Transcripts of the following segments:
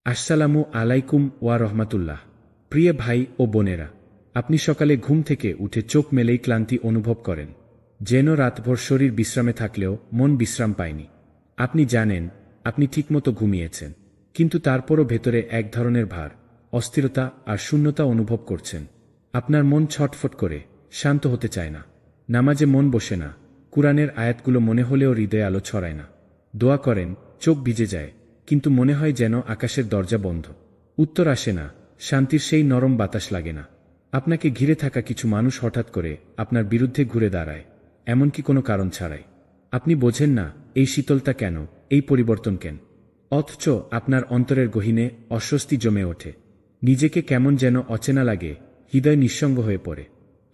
আসসালামু আলাইকুম ওয়া রহমাতুল্লাহ। প্রিয় ভাই ও বোনেরা, আপনি সকালে ঘুম থেকে উঠে চোখ মেলেই ক্লান্তি অনুভব করেন, যেন রাতভর শরীর বিশ্রামে থাকলেও মন বিশ্রাম পায়নি। আপনি জানেন আপনি ঠিকমতো ঘুমিয়েছেন, কিন্তু তারপরও ভেতরে এক ধরনের ভার, অস্থিরতা আর শূন্যতা অনুভব করছেন। আপনার মন ছটফট করে, শান্ত হতে চায় না। নামাজে মন বসে না, কুরআনের আয়াতগুলো মনে হলেও হৃদয়ে আলো ছড়ায় না। দোয়া করেন, চোখ ভিজে যায়, কিন্তু মনে হয় যেন আকাশের দরজা বন্ধ। উত্তর আসে না, শান্তির সেই নরম বাতাস লাগে না। আপনাকে ঘিরে থাকা কিছু মানুষ হঠাৎ করে আপনার বিরুদ্ধে ঘুরে দাঁড়ায়, এমনকি কোনো কারণ ছাড়াই। আপনি বোঝেন না এই শীতলতা কেন, এই পরিবর্তন কেন। অথচ আপনার অন্তরের গহীনে অস্বস্তি জমে ওঠে। নিজেকে কেমন যেন অচেনা লাগে, হৃদয় নিঃসঙ্গ হয়ে পড়ে।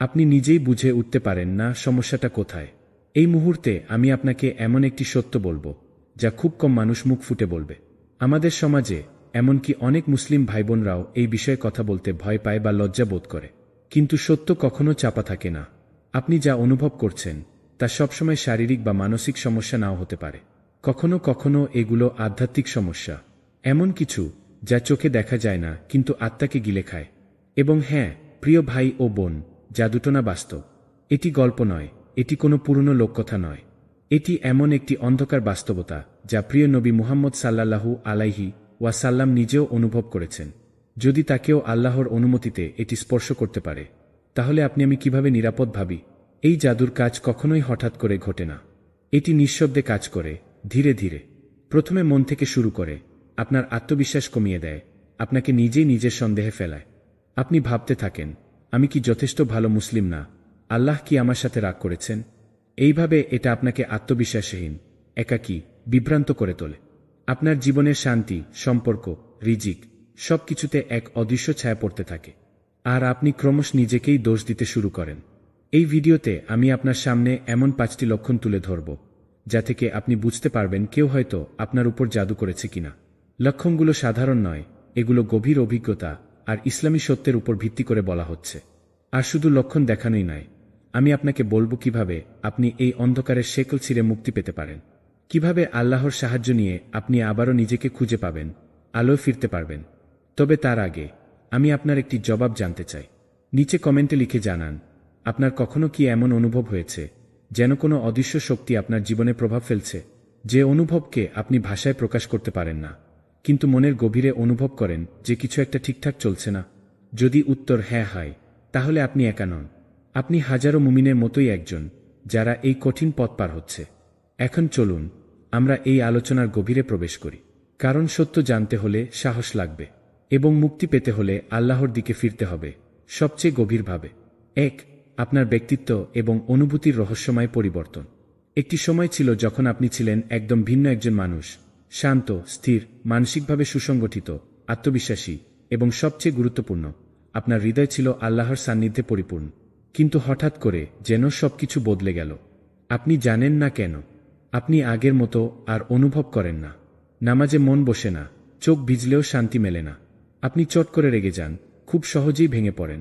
আপনি নিজেই বুঝে উঠতে পারেন না সমস্যাটা কোথায়। এই মুহূর্তে আমি আপনাকে এমন একটি সত্য বলবো, যা খুব কম মানুষ মুখ ফুটে বলবে। আমাদের সমাজে, এমনকি অনেক মুসলিম ভাইবোনরাও এই বিষয়ে কথা বলতে ভয় পায় বা লজ্জা বোধ করে। কিন্তু সত্য কখনো চাপা থাকে না। আপনি যা অনুভব করছেন তা সবসময় শারীরিক বা মানসিক সমস্যা নাও হতে পারে। কখনো কখনো এগুলো আধ্যাত্মিক সমস্যা, এমন কিছু যা চোখে দেখা যায় না কিন্তু আত্মাকে গিলে খায়। এবং হ্যাঁ, প্রিয় ভাই ও বোন, জাদুটো না বাস্তব। এটি গল্প নয়, এটি কোনো পুরনো লোককথা নয়। এটি এমন একটি অন্ধকার বাস্তবতা যা প্রিয় নবী মুহাম্মদ সাল্লাল্লাহু আলাইহি ওয়াসাল্লাম নিজেও অনুভব করেছেন। যদি তাকেও আল্লাহর অনুমতিতে এটি স্পর্শ করতে পারে, তাহলে আমি কিভাবে নিরাপদ ভাবি? এই জাদুর কাজ কখনোই হঠাৎ করে ঘটে না। এটি নিঃশব্দে কাজ করে, ধীরে ধীরে। প্রথমে মন থেকে শুরু করে, আপনার আত্মবিশ্বাস কমিয়ে দেয়, আপনাকে নিজেই নিজের সন্দেহে ফেলায়। আপনি ভাবতে থাকেন, আমি কি যথেষ্ট ভালো মুসলিম না? আল্লাহ কি আমার সাথে রাগ করেছেন? এইভাবে এটা আপনাকে আত্মবিশ্বাসহীন, একাকী, বিভ্রান্ত করে তোলে। আপনার জীবনের শান্তি, সম্পর্ক, রিজিক সবকিছুতে এক অদৃশ্য ছায়া পড়তে থাকে। আর আপনি ক্রমশ নিজেকেই দোষ দিতে শুরু করেন। এই ভিডিওতে আমি আপনার সামনে এমন 5টি লক্ষণ তুলে ধরব, যা থেকে আপনি বুঝতে পারবেন কেউ হয়তো আপনার উপর জাদু করেছে কিনা। লক্ষণগুলো সাধারণ নয়, এগুলো গভীর অভিজ্ঞতা আর ইসলামী সত্যের উপর ভিত্তি করে বলা হচ্ছে। আর শুধু লক্ষণ দেখানোই নয়, আমি আপনাকে বলবো কিভাবে আপনি এই অন্ধকারের শেকল ছিঁড়ে মুক্তি পেতে পারেন, কিভাবে আল্লাহর সাহায্য নিয়ে আপনি আবারও নিজেকে খুঁজে পাবেন, আলোয় ফিরতে পারবেন। তবে তার আগে আমি আপনার একটি জবাব জানতে চাই। নিচে কমেন্টে লিখে জানান, আপনার কখনো কি এমন অনুভব হয়েছে যেন কোনো অদৃশ্য শক্তি আপনার জীবনে প্রভাব ফেলছে? যে অনুভবকে আপনি ভাষায় প্রকাশ করতে পারেন না, কিন্তু মনের গভীরে অনুভব করেন যে কিছু একটা ঠিকঠাক চলছে না? যদি উত্তর হ্যাঁ হয়, তাহলে আপনি একা নন। আপনি হাজারো মুমিনের মতোই একজন, যারা এই কঠিন পথ পার হচ্ছে। এখন চলুন আমরা এই আলোচনার গভীরে প্রবেশ করি। কারণ সত্য জানতে হলে সাহস লাগবে, এবং মুক্তি পেতে হলে আল্লাহর দিকে ফিরতে হবে সবচেয়ে গভীরভাবে। 1. আপনার ব্যক্তিত্ব এবং অনুভূতির রহস্যময় পরিবর্তন। একটি সময় ছিল যখন আপনি ছিলেন একদম ভিন্ন একজন মানুষ, শান্ত, স্থির, মানসিকভাবে সুসংগঠিত, আত্মবিশ্বাসী, এবং সবচেয়ে গুরুত্বপূর্ণ, আপনার হৃদয় ছিল আল্লাহর সান্নিধ্যে পরিপূর্ণ। কিন্তু হঠাৎ করে যেন সবকিছু বদলে গেল। আপনি জানেন না কেন। আপনি আগের মতো আর অনুভব করেন না। নামাজে মন বসে না, চোখ ভিজলেও শান্তি মেলে না। আপনি চট করে রেগে যান, খুব সহজেই ভেঙে পড়েন।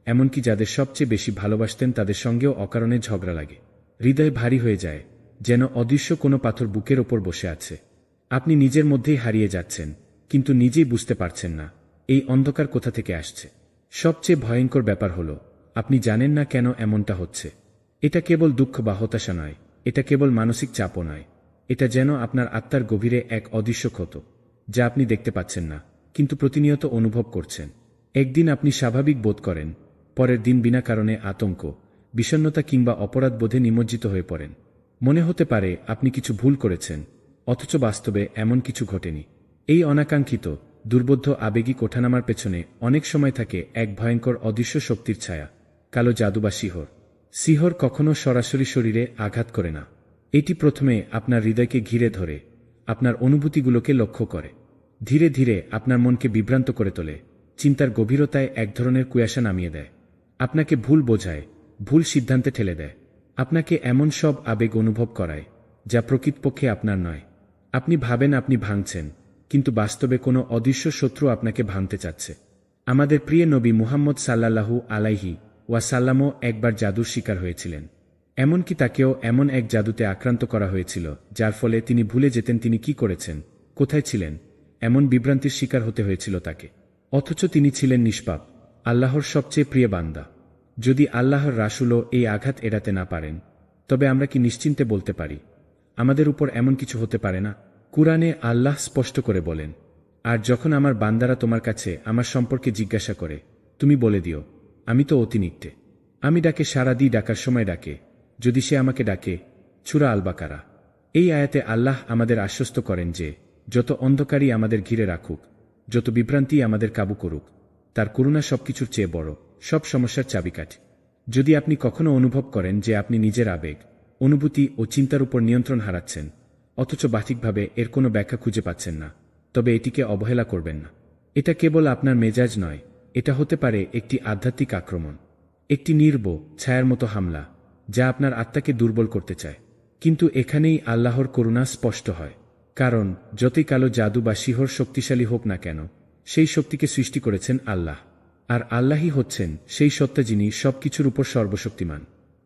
এমনকি যাদের সবচেয়ে বেশি ভালোবাসতেন তাদের সঙ্গেও অকারণে ঝগড়া লাগে। হৃদয় ভারী হয়ে যায়, যেন অদৃশ্য কোনো পাথর বুকের ওপর বসে আছে। আপনি নিজের মধ্যেই হারিয়ে যাচ্ছেন, কিন্তু নিজেই বুঝতে পারছেন না এই অন্ধকার কোথা থেকে আসছে। সবচেয়ে ভয়ঙ্কর ব্যাপার হলো, আপনি জানেন না কেন এমনটা হচ্ছে। এটা কেবল দুঃখ বা হতাশা নয়, এটা কেবল মানসিক চাপও নয়। এটা যেন আপনার আত্মার গভীরে এক অদৃশ্য ক্ষত, যা আপনি দেখতে পাচ্ছেন না, কিন্তু প্রতিনিয়ত অনুভব করছেন। একদিন আপনি স্বাভাবিক বোধ করেন, পরের দিন বিনা কারণে আতঙ্ক, বিষণ্ণতা কিংবা অপরাধবোধে নিমজ্জিত হয়ে পড়েন। মনে হতে পারে আপনি কিছু ভুল করেছেন, অথচ বাস্তবে এমন কিছু ঘটেনি। এই অনাকাঙ্ক্ষিত, দুর্বোধ্য আবেগিক ওঠানামার পেছনে অনেক সময় থাকে এক ভয়ঙ্কর অদৃশ্য শক্তির ছায়া, কালো জাদু বা শিহর। শিহর কখনো সরাসরি শরীরে আঘাত করে না। এটি প্রথমে আপনার হৃদয়কে ঘিরে ধরে, আপনার অনুভূতিগুলোকে লক্ষ্য করে। ধীরে ধীরে আপনার মনকে বিভ্রান্ত করে তোলে, চিন্তার গভীরতায় এক ধরনের কুয়াশা নামিয়ে দেয়। আপনাকে ভুল বোঝায়, ভুল সিদ্ধান্তে ঠেলে দেয়। আপনাকে এমন সব আবেগ অনুভব করায়, যা প্রকৃতপক্ষে আপনার নয়। আপনি ভাবেন আপনি ভাঙছেন, কিন্তু বাস্তবে কোনো অদৃশ্য শত্রু আপনাকে ভাঙতে চাচ্ছে। আমাদের প্রিয় নবী মুহাম্মদ সাল্লাল্লাহু আলাইহি ওয়াসাল্লামও একবার জাদুর শিকার হয়েছিলেন। এমনকি তাকেও এমন এক জাদুতে আক্রান্ত করা হয়েছিল, যার ফলে তিনি ভুলে যেতেন তিনি কি করেছেন, কোথায় ছিলেন, এমন বিভ্রান্তির শিকার হতে হয়েছিল তাকে। অথচ তিনি ছিলেন নিষ্পাপ, আল্লাহর সবচেয়ে প্রিয় বান্দা। যদি আল্লাহর রাসূলও এই আঘাত এড়াতে না পারেন, তবে আমরা কি নিশ্চিন্তে বলতে পারি আমাদের উপর এমন কিছু হতে পারে না? কুরআনে আল্লাহ স্পষ্ট করে বলেন, আর যখন আমার বান্দারা তোমার কাছে আমার সম্পর্কে জিজ্ঞাসা করে, তুমি বলে দিও, আমি তো অতি নিকটে, আমি ডাকে সাড়া দিই, ডাকার সময় ডাকে, যদি সে আমাকে ডাকে। সূরা আল বাকারা। এই আয়াতে আল্লাহ আমাদের আশ্বস্ত করেন যে যত অন্ধকারই আমাদের ঘিরে রাখুক, যত বিভ্রান্তি আমাদের কাবু করুক, তার করুণা সবকিছুর চেয়ে বড়, সব সমস্যার চাবিকাঠি। যদি আপনি কখনো অনুভব করেন যে আপনি নিজের আবেগ, অনুভূতি ও চিন্তার উপর নিয়ন্ত্রণ হারাচ্ছেন, অথচ বাহ্যিকভাবে এর কোনো ব্যাখ্যা খুঁজে পাচ্ছেন না, তবে এটিকে অবহেলা করবেন না। এটা কেবল আপনার মেজাজ নয়, এটা হতে পারে একটি আধ্যাত্মিক আক্রমণ, একটি নির্বোধ ছায়ার মতো হামলা, যা আপনার আত্মাকে দুর্বল করতে চায়। কিন্তু এখানেই আল্লাহর করুণা স্পষ্ট হয়, কারণ যতই কালো জাদু বা শিহর শক্তিশালী হোক না কেন, সেই শক্তিকে সৃষ্টি করেছেন আল্লাহ। আর আল্লাহই হচ্ছেন সেই সত্তা যিনি সবকিছুর উপর সর্বশক্তিমান।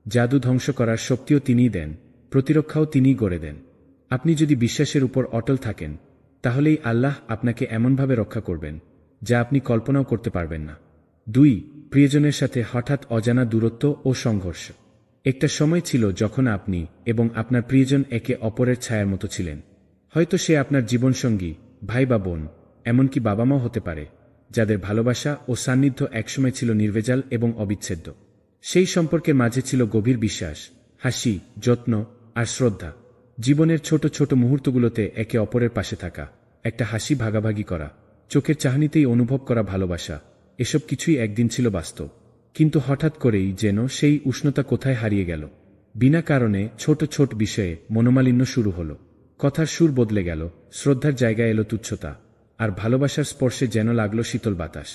জাদু ধ্বংস করার শক্তিও তিনিই দেন, প্রতিরক্ষাও তিনিই গড়ে দেন। আপনি যদি বিশ্বাসের উপর অটল থাকেন, তাহলেই আল্লাহ আপনাকে এমনভাবে রক্ষা করবেন যা আপনি কল্পনাও করতে পারবেন না। 2. প্রিয়জনের সাথে হঠাৎ অজানা দূরত্ব ও সংঘর্ষ। একটা সময় ছিল যখন আপনি এবং আপনার প্রিয়জন একে অপরের ছায়ার মতো ছিলেন। হয়তো সে আপনার জীবনসঙ্গী, ভাই বা বোন, এমনকি বাবা মাও হতে পারে, যাদের ভালোবাসা ও সান্নিধ্য একসময় ছিল নির্ভেজাল এবং অবিচ্ছেদ্য। সেই সম্পর্কের মাঝে ছিল গভীর বিশ্বাস, হাসি, যত্ন আর শ্রদ্ধা। জীবনের ছোট ছোট মুহূর্তগুলোতে একে অপরের পাশে থাকা, একটা হাসি ভাগাভাগি করা, চোখের চাহনিতেই অনুভব করা ভালোবাসা, এসব কিছুই একদিন ছিল বাস্তব। কিন্তু হঠাৎ করেই যেন সেই উষ্ণতা কোথায় হারিয়ে গেল। বিনা কারণে ছোট ছোট বিষয়ে মনোমালিন্য শুরু হলো, কথার সুর বদলে গেল, শ্রদ্ধার জায়গায় এলো তুচ্ছতা, আর ভালোবাসার স্পর্শে যেন লাগলো শীতল বাতাস।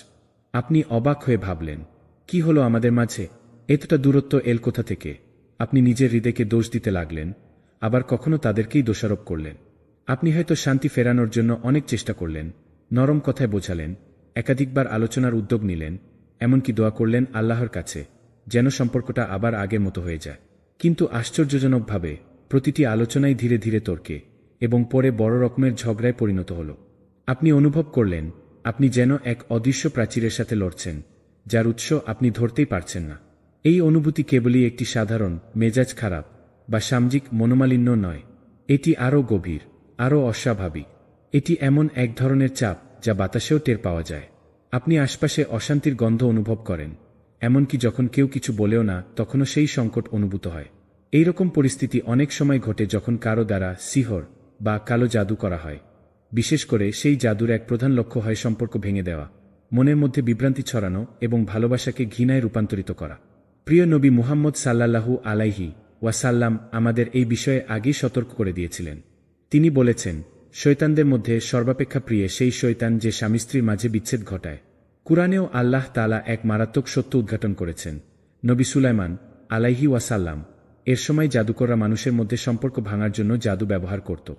আপনি অবাক হয়ে ভাবলেন, কি হলো আমাদের মাঝে? এতটা দূরত্ব এল কোথা থেকে? আপনি নিজের হৃদয়কে দোষ দিতে লাগলেন, আবার কখনো তাদেরকেই দোষারোপ করলেন। আপনি হয়তো শান্তি ফেরানোর জন্য অনেক চেষ্টা করলেন, নরম কথায় বোঝালেন, একাধিকবার আলোচনার উদ্যোগ নিলেন, এমনকি দোয়া করলেন আল্লাহর কাছে যেন সম্পর্কটা আবার আগের মতো হয়ে যায়। কিন্তু আশ্চর্যজনকভাবে প্রতিটি আলোচনাই ধীরে ধীরে তর্কে এবং পরে বড় রকমের ঝগড়ায় পরিণত হল। আপনি অনুভব করলেন আপনি যেন এক অদৃশ্য প্রাচীরের সাথে লড়ছেন, যার উৎস আপনি ধরতেই পারছেন না। এই অনুভূতি কেবলই একটি সাধারণ মেজাজ খারাপ বা সামাজিক মনোমালিন্য নয়, এটি আরও গভীর, আরও অস্বাভাবিক। এটি এমন এক ধরনের চাপ যা বাতাসেও টের পাওয়া যায়। আপনি আশপাশে অশান্তির গন্ধ অনুভব করেন, এমনকি যখন কেউ কিছু বলেও না তখনও সেই সংকট অনুভূত হয়। এই রকম পরিস্থিতি অনেক সময় ঘটে যখন কারো দ্বারা সিহর বা কালো জাদু করা হয়। বিশেষ করে সেই জাদুর এক প্রধান লক্ষ্য হয় সম্পর্ক ভেঙে দেওয়া, মনের মধ্যে বিভ্রান্তি ছড়ানো এবং ভালোবাসাকে ঘৃণায় রূপান্তরিত করা। প্রিয় নবী মুহাম্মদ সাল্লাল্লাহু আলাইহি ওয়াসাল্লাম আমাদের এই বিষয়ে আগেই সতর্ক করে দিয়েছিলেন। তিনি বলেছেন, শয়তানদের মধ্যে সর্বাপেক্ষা প্রিয় সেই শয়তান যে স্বামী স্ত্রীর মাঝে বিচ্ছেদ ঘটায়। কুরআনেও আল্লাহ তাআলা এক মারাত্মক সত্য উদ্ঘাটন করেছেন। নবী সুলাইমান আলাইহি ওয়াসাল্লাম এর সময় জাদুকররা মানুষের মধ্যে সম্পর্ক ভাঙার জন্য জাদু ব্যবহার করত।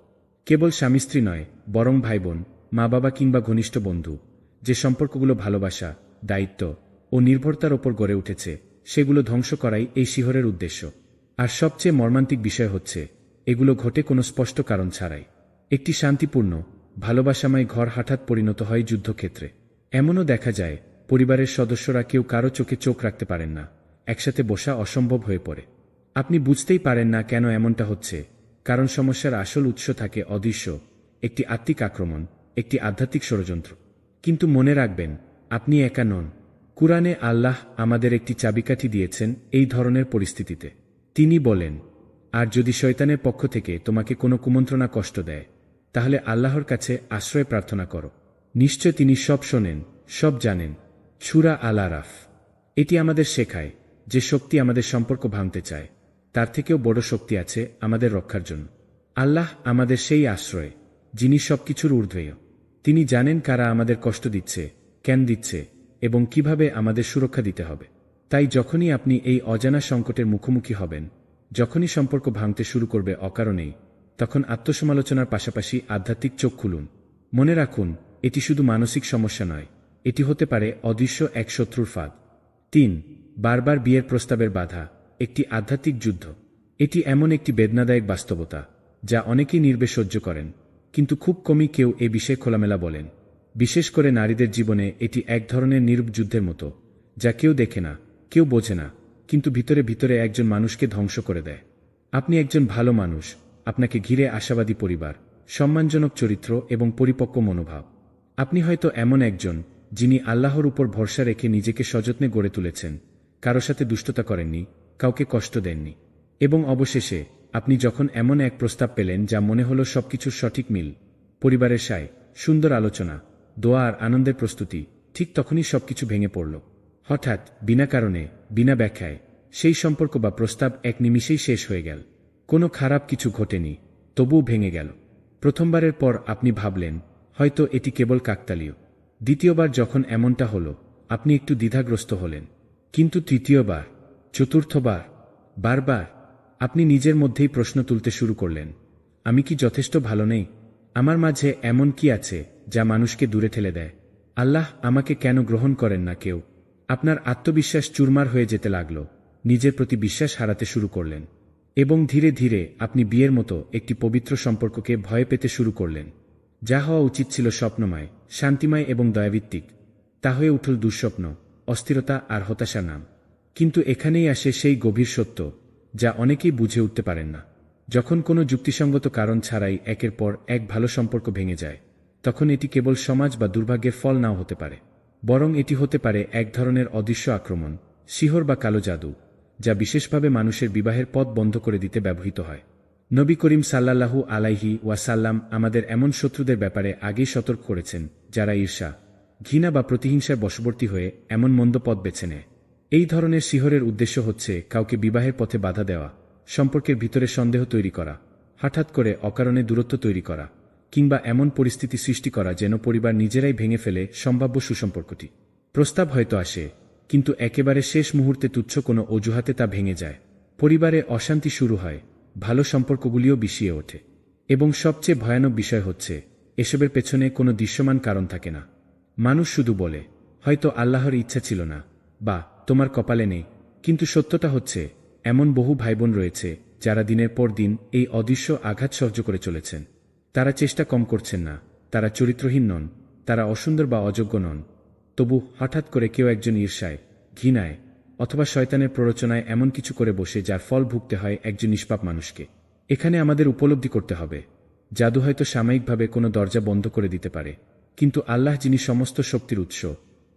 কেবল স্বামী স্ত্রী নয়, বরং ভাই বোন, মা বাবা কিংবা ঘনিষ্ঠ বন্ধু, যে সম্পর্কগুলো ভালোবাসা, দায়িত্ব ও নির্ভরতার ওপর গড়ে উঠেছে, সেগুলো ধ্বংস করাই এই শিহরের উদ্দেশ্য। আর সবচেয়ে মর্মান্তিক বিষয় হচ্ছে, এগুলো ঘটে কোনো স্পষ্ট কারণ ছাড়াই। একটি শান্তিপূর্ণ, ভালোবাসাময় ঘর হঠাৎ পরিণত হয় যুদ্ধক্ষেত্রে। এমনও দেখা যায় পরিবারের সদস্যরা কেউ কারো চোখে চোখ রাখতে পারেন না, একসাথে বসা অসম্ভব হয়ে পড়ে। আপনি বুঝতেই পারেন না কেন এমনটা হচ্ছে, কারণ সমস্যার আসল উৎস থাকে অদৃশ্য, একটি আত্মিক আক্রমণ, একটি আধ্যাত্মিক ষড়যন্ত্র। কিন্তু মনে রাখবেন, আপনি একা নন। কুরআনে আল্লাহ আমাদের একটি চাবিকাঠি দিয়েছেন এই ধরনের পরিস্থিতিতে। তিনি বলেন, আর যদি শয়তানের পক্ষ থেকে তোমাকে কোনো কুমন্ত্রণা কষ্ট দেয়, তাহলে আল্লাহর কাছে আশ্রয় প্রার্থনা করো, নিশ্চয় তিনি সব শোনেন, সব জানেন। সূরা আল-আরাফ। এটি আমাদের শেখায় যে শক্তি আমাদের সম্পর্ক ভাঙতে চায়, তার থেকেও বড় শক্তি আছে আমাদের রক্ষার জন্য। আল্লাহ আমাদের সেই আশ্রয়, যিনি সবকিছুর ঊর্ধ্বেয়। তিনি জানেন কারা আমাদের কষ্ট দিচ্ছে, কেন দিচ্ছে এবং কিভাবে আমাদের সুরক্ষা দিতে হবে। তাই যখনই আপনি এই অজানা সংকটের মুখোমুখি হবেন, যখনই সম্পর্ক ভাঙতে শুরু করবে অকারণেই, তখন আত্মসমালোচনার পাশাপাশি আধ্যাত্মিক চোখ খুলুন। মনে রাখুন, এটি শুধু মানসিক সমস্যা নয়, এটি হতে পারে অদৃশ্য এক শত্রুর ফাঁদ। 3. বারবার বিয়ের প্রস্তাবের বাধা, একটি আধ্যাত্মিক যুদ্ধ। এটি এমন একটি বেদনাদায়ক বাস্তবতা যা অনেকেই নির্বে সহ্য করেন, কিন্তু খুব কমই কেউ এ বিষয়ে খোলামেলা বলেন। বিশেষ করে নারীদের জীবনে এটি এক ধরনের নীরব যুদ্ধের মতো, যা কেউ দেখে না, কেউ বোঝে না, কিন্তু ভিতরে ভিতরে একজন মানুষকে ধ্বংস করে দেয়। আপনি একজন ভালো মানুষ, আপনাকে ঘিরে আশাবাদী পরিবার, সম্মানজনক চরিত্র এবং পরিপক্ক মনোভাব। আপনি হয়তো এমন একজন যিনি আল্লাহর উপর ভরসা রেখে নিজেকে সযত্নে গড়ে তুলেছেন, কারো সাথে দুষ্টতা করেননি, কাউকে কষ্ট দেননি। এবং অবশেষে আপনি যখন এমন এক প্রস্তাব পেলেন যা মনে হলো সবকিছুর সঠিক মিল, পরিবারের সায়, সুন্দর আলোচনা, দোয়া আর আনন্দের প্রস্তুতি, ঠিক তখনই সবকিছু ভেঙে পড়ল। হঠাৎ, বিনা কারণে, বিনা ব্যাখ্যায়, সেই সম্পর্ক বা প্রস্তাব এক নিমিষেই শেষ হয়ে গেল। কোনো খারাপ কিছু ঘটেনি, তবুও ভেঙে গেল। প্রথমবারের পর আপনি ভাবলেন হয়তো এটি কেবল কাকতালীয়। দ্বিতীয়বার যখন এমনটা হলো, আপনি একটু দ্বিধাগ্রস্ত হলেন। কিন্তু তৃতীয়বার, চতুর্থবার, বারবার আপনি নিজের মধ্যেই প্রশ্ন তুলতে শুরু করলেন, আমি কি যথেষ্ট ভালো নেই? আমার মাঝে এমন কি আছে যা মানুষকে দূরে ঠেলে দেয়? আল্লাহ আমাকে কেন গ্রহণ করেন না কেউ? আপনার আত্মবিশ্বাস চুরমার হয়ে যেতে লাগল, নিজের প্রতি বিশ্বাস হারাতে শুরু করলেন। এবং ধীরে ধীরে আপনি বিয়ের মতো একটি পবিত্র সম্পর্ককে ভয় পেতে শুরু করলেন। যা হওয়া উচিত ছিল স্বপ্নময়, শান্তিময় এবং দয়াভিত্তিক, তা হয়ে উঠল দুঃস্বপ্ন, অস্থিরতা আর হতাশা নাম। কিন্তু এখানেই আসে সেই গভীর সত্য যা অনেকেই বুঝে উঠতে পারেন না। যখন কোনো যুক্তিসঙ্গত কারণ ছাড়াই একের পর এক ভালো সম্পর্ক ভেঙে যায়, তখন এটি কেবল সমাজ বা দুর্ভাগ্যের ফল নাও হতে পারে, বরং এটি হতে পারে এক ধরনের অদৃশ্য আক্রমণ, শিহর বা কালো জাদু, যা বিশেষভাবে মানুষের বিবাহের পথ বন্ধ করে দিতে ব্যবহৃত হয়। নবী করিম সাল্লাল্লাহু আলাইহি ওয়াসাল্লাম আমাদের এমন শত্রুদের ব্যাপারে আগেই সতর্ক করেছেন, যারা ঈর্ষা, ঘৃণা বা প্রতিহিংসার বশবর্তী হয়ে এমন মন্দ পথ বেছে নেয়। এই ধরনের শিহরের উদ্দেশ্য হচ্ছে কাউকে বিবাহের পথে বাধা দেওয়া, সম্পর্কের ভিতরে সন্দেহ তৈরি করা, হঠাৎ করে অকারণে দূরত্ব তৈরি করা, কিংবা এমন পরিস্থিতি সৃষ্টি করা যেন পরিবার নিজেরাই ভেঙে ফেলে সম্ভাব্য সুসম্পর্কটি। প্রস্তাব হয়তো আসে, কিন্তু একেবারে শেষ মুহূর্তে তুচ্ছ কোনো অজুহাতে তা ভেঙে যায়। পরিবারে অশান্তি শুরু হয়, ভালো সম্পর্কগুলিও বিষিয়ে ওঠে। এবং সবচেয়ে ভয়ানক বিষয় হচ্ছে, এসবের পেছনে কোনো দৃশ্যমান কারণ থাকে না। মানুষ শুধু বলে, হয়তো আল্লাহর ইচ্ছা ছিল না, বা তোমার কপালে নেই। কিন্তু সত্যটা হচ্ছে, এমন বহু ভাইবোন রয়েছে যারা দিনের পর দিন এই অদৃশ্য আঘাত সহ্য করে চলেছেন। তারা চেষ্টা কম করছেন না, তারা চরিত্রহীন নন, তারা অসুন্দর বা অযোগ্য নন। তবু হঠাৎ করে কেউ একজন ঈর্ষায়, ঘৃণায় অথবা শয়তানের প্ররোচনায় এমন কিছু করে বসে যার ফল ভুগতে হয় একজন নিষ্পাপ মানুষকে। এখানে আমাদের উপলব্ধি করতে হবে, জাদু হয়তো সাময়িকভাবে কোনো দরজা বন্ধ করে দিতে পারে, কিন্তু আল্লাহ যিনি সমস্ত শক্তির উৎস,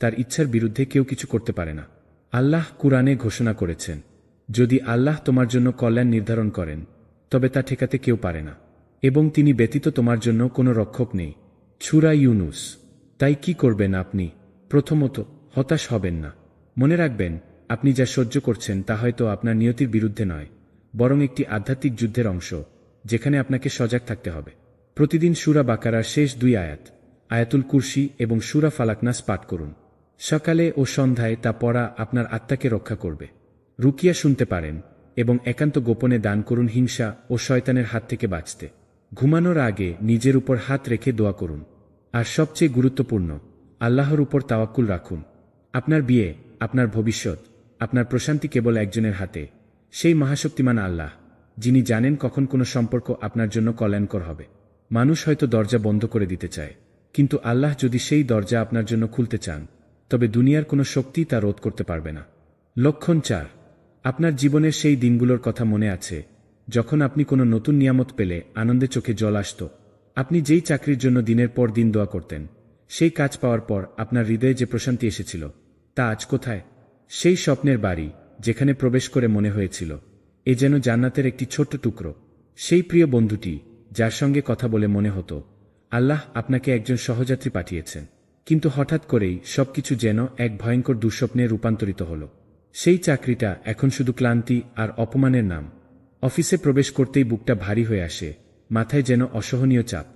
তার ইচ্ছার বিরুদ্ধে কেউ কিছু করতে পারে না। আল্লাহ কুরআনে ঘোষণা করেছেন, যদি আল্লাহ তোমার জন্য কল্যাণ নির্ধারণ করেন, তবে তা ঠেকাতে কেউ পারে না, এবং তিনি ব্যতীত তোমার জন্য কোনো রক্ষক নেই। সূরা ইউনুস। তাই কি করবেন আপনি? প্রথমত, হতাশ হবেন না। মনে রাখবেন, আপনি যা সহ্য করছেন তা হয়তো আপনার নিয়তির বিরুদ্ধে নয়, বরং একটি আধ্যাত্মিক যুদ্ধের অংশ, যেখানে আপনাকে সজাগ থাকতে হবে। প্রতিদিন সূরা বাকারার শেষ 2 আয়াত, আয়াতুল কুরসি এবং সূরা ফালাকনাস পাঠ করুন। সকালে ও সন্ধ্যায় তা পড়া আপনার আত্মাকে রক্ষা করবে। রুকিয়া শুনতে পারেন, এবং একান্ত গোপনে দান করুন হিংসা ও শয়তানের হাত থেকে বাঁচতে। ঘুমানোর আগে নিজের উপর হাত রেখে দোয়া করুন। আর সবচেয়ে গুরুত্বপূর্ণ, আল্লাহর উপর তাওয়াক্কুল রাখুন। আপনার বিয়ে, আপনার ভবিষ্যৎ, আপনার প্রশান্তি কেবল একজনের হাতে, সেই মহাশক্তিমান আল্লাহ, যিনি জানেন কখন কোনো সম্পর্ক আপনার জন্য কল্যাণকর হবে। মানুষ হয়তো দরজা বন্ধ করে দিতে চায়, কিন্তু আল্লাহ যদি সেই দরজা আপনার জন্য খুলতে চান, তবে দুনিয়ার কোনো শক্তি তা রোধ করতে পারবে না। লক্ষণ 4। আপনার জীবনের সেই দিনগুলোর কথা মনে আছে, যখন আপনি কোনো নতুন নিয়ামত পেলে আনন্দে চোখে জল আসত? আপনি যেই চাকরির জন্য দিনের পর দিন দোয়া করতেন, সেই কাজ পাওয়ার পর আপনার হৃদয়ে যে প্রশান্তি এসেছিল, তা আজ কোথায়? সেই স্বপ্নের বাড়ি, যেখানে প্রবেশ করে মনে হয়েছিল এ যেন জান্নাতের একটি ছোট্ট টুকরো। সেই প্রিয় বন্ধুটি, যার সঙ্গে কথা বলে মনে হতো আল্লাহ আপনাকে একজন সহযাত্রী পাঠিয়েছেন। কিন্তু হঠাৎ করেই সবকিছু যেন এক ভয়ঙ্কর দুঃস্বপ্নে রূপান্তরিত হল। সেই চাকরিটা এখন শুধু ক্লান্তি আর অপমানের নাম। অফিসে প্রবেশ করতেই বুকটা ভারী হয়ে আসে, মাথায় যেন অসহনীয় চাপ।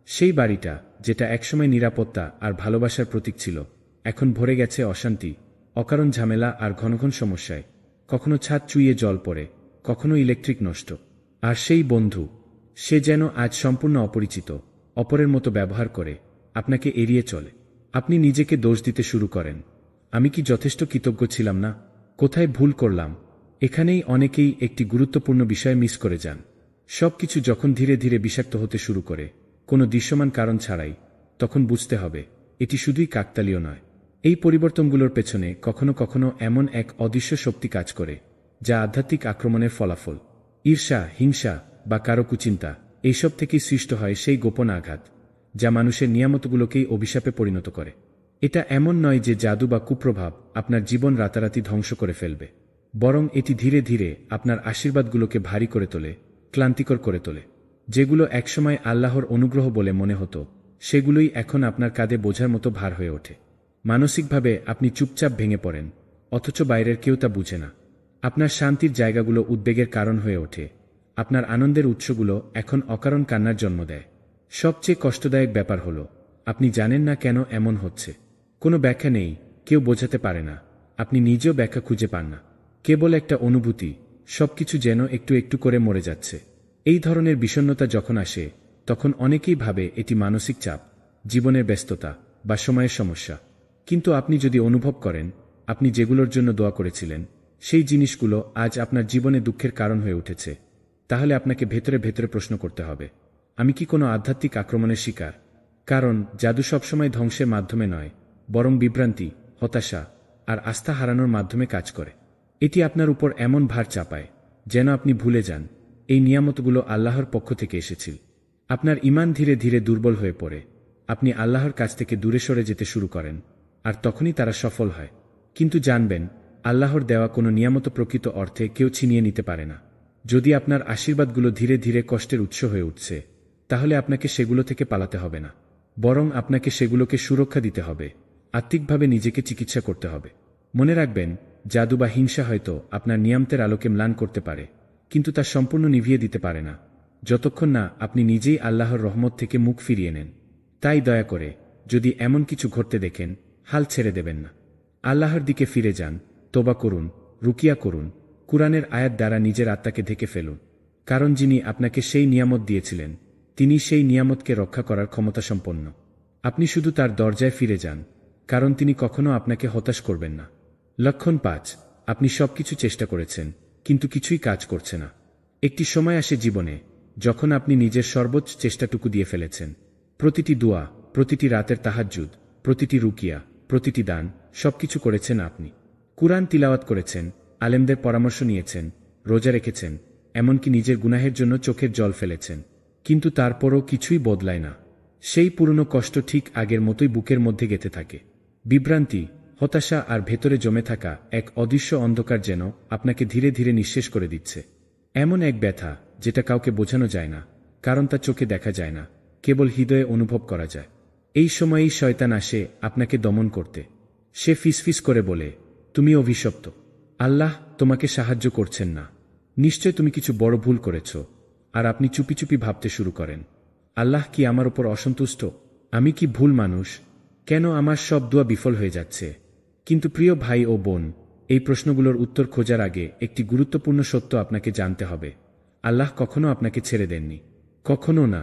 সেই বাড়িটা, যেটা একসময় নিরাপত্তা আর ভালোবাসার প্রতীক ছিল, এখন ভরে গেছে অশান্তি, অকারণ ঝামেলা আর ঘন ঘন সমস্যায়। কখনো ছাদ চুইয়ে জল পড়ে, কখনো ইলেকট্রিক নষ্ট। আর সেই বন্ধু, সে যেন আজ সম্পূর্ণ অপরিচিত, অপরের মতো ব্যবহার করে, আপনাকে এড়িয়ে চলে। আপনি নিজেকে দোষ দিতে শুরু করেন, আমি কি যথেষ্ট কৃতজ্ঞ ছিলাম না? কোথায় ভুল করলাম? এখানেই অনেকেই একটি গুরুত্বপূর্ণ বিষয় মিস করে যান। সবকিছু যখন ধীরে ধীরে বিষাক্ত হতে শুরু করে, কোনো দৃশ্যমান কারণ ছাড়াই, তখন বুঝতে হবে এটি শুধুই কাকতালীয় নয়। এই পরিবর্তনগুলোর পেছনে কখনো কখনো এমন এক অদৃশ্য শক্তি কাজ করে, যা আধ্যাত্মিক আক্রমণের ফলাফল। ঈর্ষা, হিংসা বা কারো কুচিন্তা, এইসব থেকেই সৃষ্ট হয় সেই গোপন আঘাত, যা মানুষের নিয়ামতগুলোকেই অভিশাপে পরিণত করে। এটা এমন নয় যে জাদু বা কুপ্রভাব আপনার জীবন রাতারাতি ধ্বংস করে ফেলবে, বরং এটি ধীরে ধীরে আপনার আশীর্বাদগুলোকে ভারী করে তোলে, ক্লান্তিকর করে তোলে। যেগুলো একসময় আল্লাহর অনুগ্রহ বলে মনে হতো, সেগুলোই এখন আপনার কাঁধে বোঝার মতো ভার হয়ে ওঠে। মানসিকভাবে আপনি চুপচাপ ভেঙে পড়েন, অথচ বাইরের কেউ তা বুঝে না। আপনার শান্তির জায়গাগুলো উদ্বেগের কারণ হয়ে ওঠে, আপনার আনন্দের উৎসগুলো এখন অকারণ কান্নার জন্ম দেয়। সবচেয়ে কষ্টদায়ক ব্যাপার হল, আপনি জানেন না কেন এমন হচ্ছে। কোনো ব্যাখ্যা নেই, কেউ বোঝাতে পারে না, আপনি নিজেও ব্যাখ্যা খুঁজে পান না। কেবল একটা অনুভূতি, সবকিছু যেন একটু একটু করে মরে যাচ্ছে। এই ধরনের বিষণ্ণতা যখন আসে, তখন অনেকেই ভাবে এটি মানসিক চাপ, জীবনের ব্যস্ততা বা সময়ের সমস্যা। কিন্তু আপনি যদি অনুভব করেন আপনি যেগুলোর জন্য দোয়া করেছিলেন, সেই জিনিসগুলো আজ আপনার জীবনে দুঃখের কারণ হয়ে উঠেছে, তাহলে আপনাকে ভেতরে ভেতরে প্রশ্ন করতে হবে, আমি কি কোনো আধ্যাত্মিক আক্রমণের শিকার? কারণ জাদু সবসময় ধ্বংসের মাধ্যমে নয়, বরং বিভ্রান্তি, হতাশা আর আস্থা হারানোর মাধ্যমে কাজ করে। এটি আপনার উপর এমন ভার চাপায় যেন আপনি ভুলে যান এই নিয়ামতগুলো আল্লাহর পক্ষ থেকে এসেছিল। আপনার ঈমান ধীরে ধীরে দুর্বল হয়ে পড়ে, আপনি আল্লাহর কাছ থেকে দূরে সরে যেতে শুরু করেন, আর তখনই তারা সফল হয়। কিন্তু জানবেন, আল্লাহর দেওয়া কোনো নিয়ামত প্রকৃত অর্থে কেউ ছিনিয়ে নিতে পারে না। যদি আপনার আশীর্বাদগুলো ধীরে ধীরে কষ্টের উৎস হয়ে উঠছে, তাহলে আপনাকে সেগুলো থেকে পালাতে হবে না, বরং আপনাকে সেগুলোকে সুরক্ষা দিতে হবে, আত্মিকভাবে নিজেকে চিকিৎসা করতে হবে। মনে রাখবেন, জাদু বা হিংসা হয়তো আপনার নিয়ামতের আলোকে ম্লান করতে পারে, কিন্তু তা সম্পূর্ণ নিভিয়ে দিতে পারে না, যতক্ষণ না আপনি নিজেই আল্লাহর রহমত থেকে মুখ ফিরিয়ে নেন। তাই দয়া করে, যদি এমন কিছু ঘটতে দেখেন, হাল ছেড়ে দেবেন না। আল্লাহর দিকে ফিরে যান, তোবা করুন, রুকিয়া করুন, কুরআনের আয়াত দ্বারা নিজের আত্মাকে ঢেকে ফেলুন। কারণ যিনি আপনাকে সেই নিয়ামত দিয়েছিলেন, তিনি সেই নিয়ামতকে রক্ষা করার ক্ষমতাসম্পন্ন। আপনি শুধু তার দরজায় ফিরে যান, কারণ তিনি কখনো আপনাকে হতাশ করবেন না। লক্ষণ ৫, আপনি সবকিছু চেষ্টা করেছেন, কিন্তু কিছুই কাজ করছে না। একটি সময় আসে জীবনে যখন আপনি নিজের সর্বোচ্চ চেষ্টাটুকু দিয়ে ফেলেছেন। প্রতিটি দোয়া, প্রতিটি রাতের তাহাজ্জুদ, প্রতিটি রুকিয়া, প্রতিটি দান, সবকিছু করেছেন আপনি। কুরআন তিলাওয়াত করেছেন, আলেমদের পরামর্শ নিয়েছেন, রোজা রেখেছেন, এমনকি নিজের গুনাহের জন্য চোখের জল ফেলেছেন, কিন্তু তারপরও কিছুই বদলায় না। সেই পুরনো কষ্ট ঠিক আগের মতোই বুকের মধ্যে গেঁথে থাকে। বিভ্রান্তি, হতাশা আর ভেতরে জমে থাকা এক অদৃশ্য অন্ধকার যেন আপনাকে ধীরে ধীরে নিঃশেষ করে দিচ্ছে। এমন এক ব্যথা যেটা কাউকে বোঝানো যায় না, কারণ তা চোখে দেখা যায় না, কেবল হৃদয়ে অনুভব করা যায়। এই সময়েই শয়তান আসে আপনাকে দমন করতে। সে ফিসফিস করে বলে, তুমি অভিশপ্ত, আল্লাহ তোমাকে সাহায্য করছেন না, নিশ্চয় তুমি কিছু বড় ভুল করেছ। আর আপনি চুপি চুপি ভাবতে শুরু করেন, আল্লাহ কি আমার উপর অসন্তুষ্ট? আমি কি ভুল মানুষ? কেন আমার সব দোয়া বিফল হয়ে যাচ্ছে? কিন্তু প্রিয় ভাই ও বোন, এই প্রশ্নগুলোর উত্তর খোঁজার আগে একটি গুরুত্বপূর্ণ সত্য আপনাকে জানতে হবে। আল্লাহ কখনো আপনাকে ছেড়ে দেননি, কখনো না।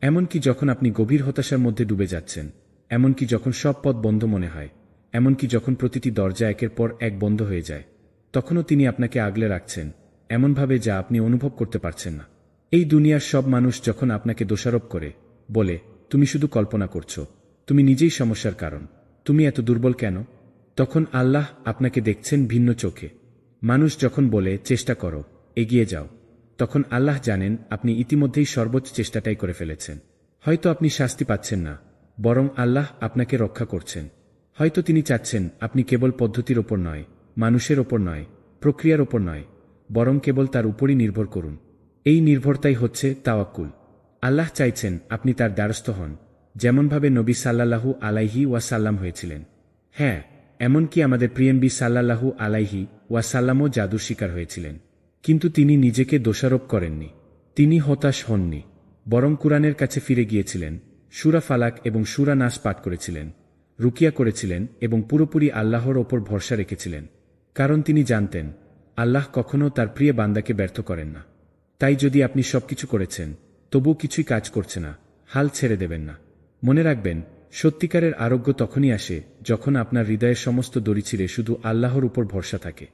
এমনকি যখন আপনি গভীর হতাশার মধ্যে ডুবে যাচ্ছেন, এমনকি যখন সব পথ বন্ধ মনে হয়, এমনকি যখন প্রতিটি দরজা একের পর এক বন্ধ হয়ে যায়, তখনও তিনি আপনাকে আগলে রাখছেন, এমনভাবে যা আপনি অনুভব করতে পারছেন না। এই দুনিয়ার সব মানুষ যখন আপনাকে দোষারোপ করে, বলে তুমি শুধু কল্পনা করছো, তুমি নিজেই সমস্যার কারণ, তুমি এত দুর্বল কেন, তখন আল্লাহ আপনাকে দেখছেন ভিন্ন চোখে। মানুষ যখন বলে চেষ্টা করো, এগিয়ে যাও, তখন আল্লাহ জানেন আপনি ইতিমধ্যেই সর্বোচ্চ চেষ্টাটাই করে ফেলেছেন। হয়তো আপনি শাস্তি পাচ্ছেন না, বরং আল্লাহ আপনাকে রক্ষা করছেন। হয়তো তিনি চাচ্ছেন আপনি কেবল পদ্ধতির ওপর নয়, মানুষের ওপর নয়, প্রক্রিয়ার ওপর নয়, বরং কেবল তার উপরই নির্ভর করুন। এই নির্ভরতাই হচ্ছে তাওয়াক্কুল। আল্লাহ চাইছেন আপনি তার দ্বারস্থ হন, যেমনভাবে নবী সাল্লাল্লাহু আলাইহি ওয়াসাল্লাম হয়েছিলেন। হ্যাঁ, এমনকি আমাদের প্রিয়নবী সাল্লাল্লাহু আলাইহি ওয়াসাল্লামও জাদুর শিকার হয়েছিলেন, কিন্তু তিনি নিজেকে দোষারোপ করেননি, তিনি হতাশ হননি, বরং কুরআনের কাছে ফিরে গিয়েছিলেন, সূরা ফালাক এবং সূরা নাস পাঠ করেছিলেন, রুকিয়া করেছিলেন এবং পুরোপুরি আল্লাহর ওপর ভরসা রেখেছিলেন। কারণ তিনি জানতেন আল্লাহ কখনও তার প্রিয় বান্দাকে ব্যর্থ করেন না। তাই যদি আপনি সবকিছু করেছেন, তবুও কিছুই কাজ করছে না, হাল ছেড়ে দেবেন না। মনে রাখবেন, সত্যিকারের আরোগ্য তখনই আসে যখন আপনার হৃদয়ের সমস্ত দড়ি ছিঁড়ে শুধু আল্লাহর উপর ভরসা থাকে।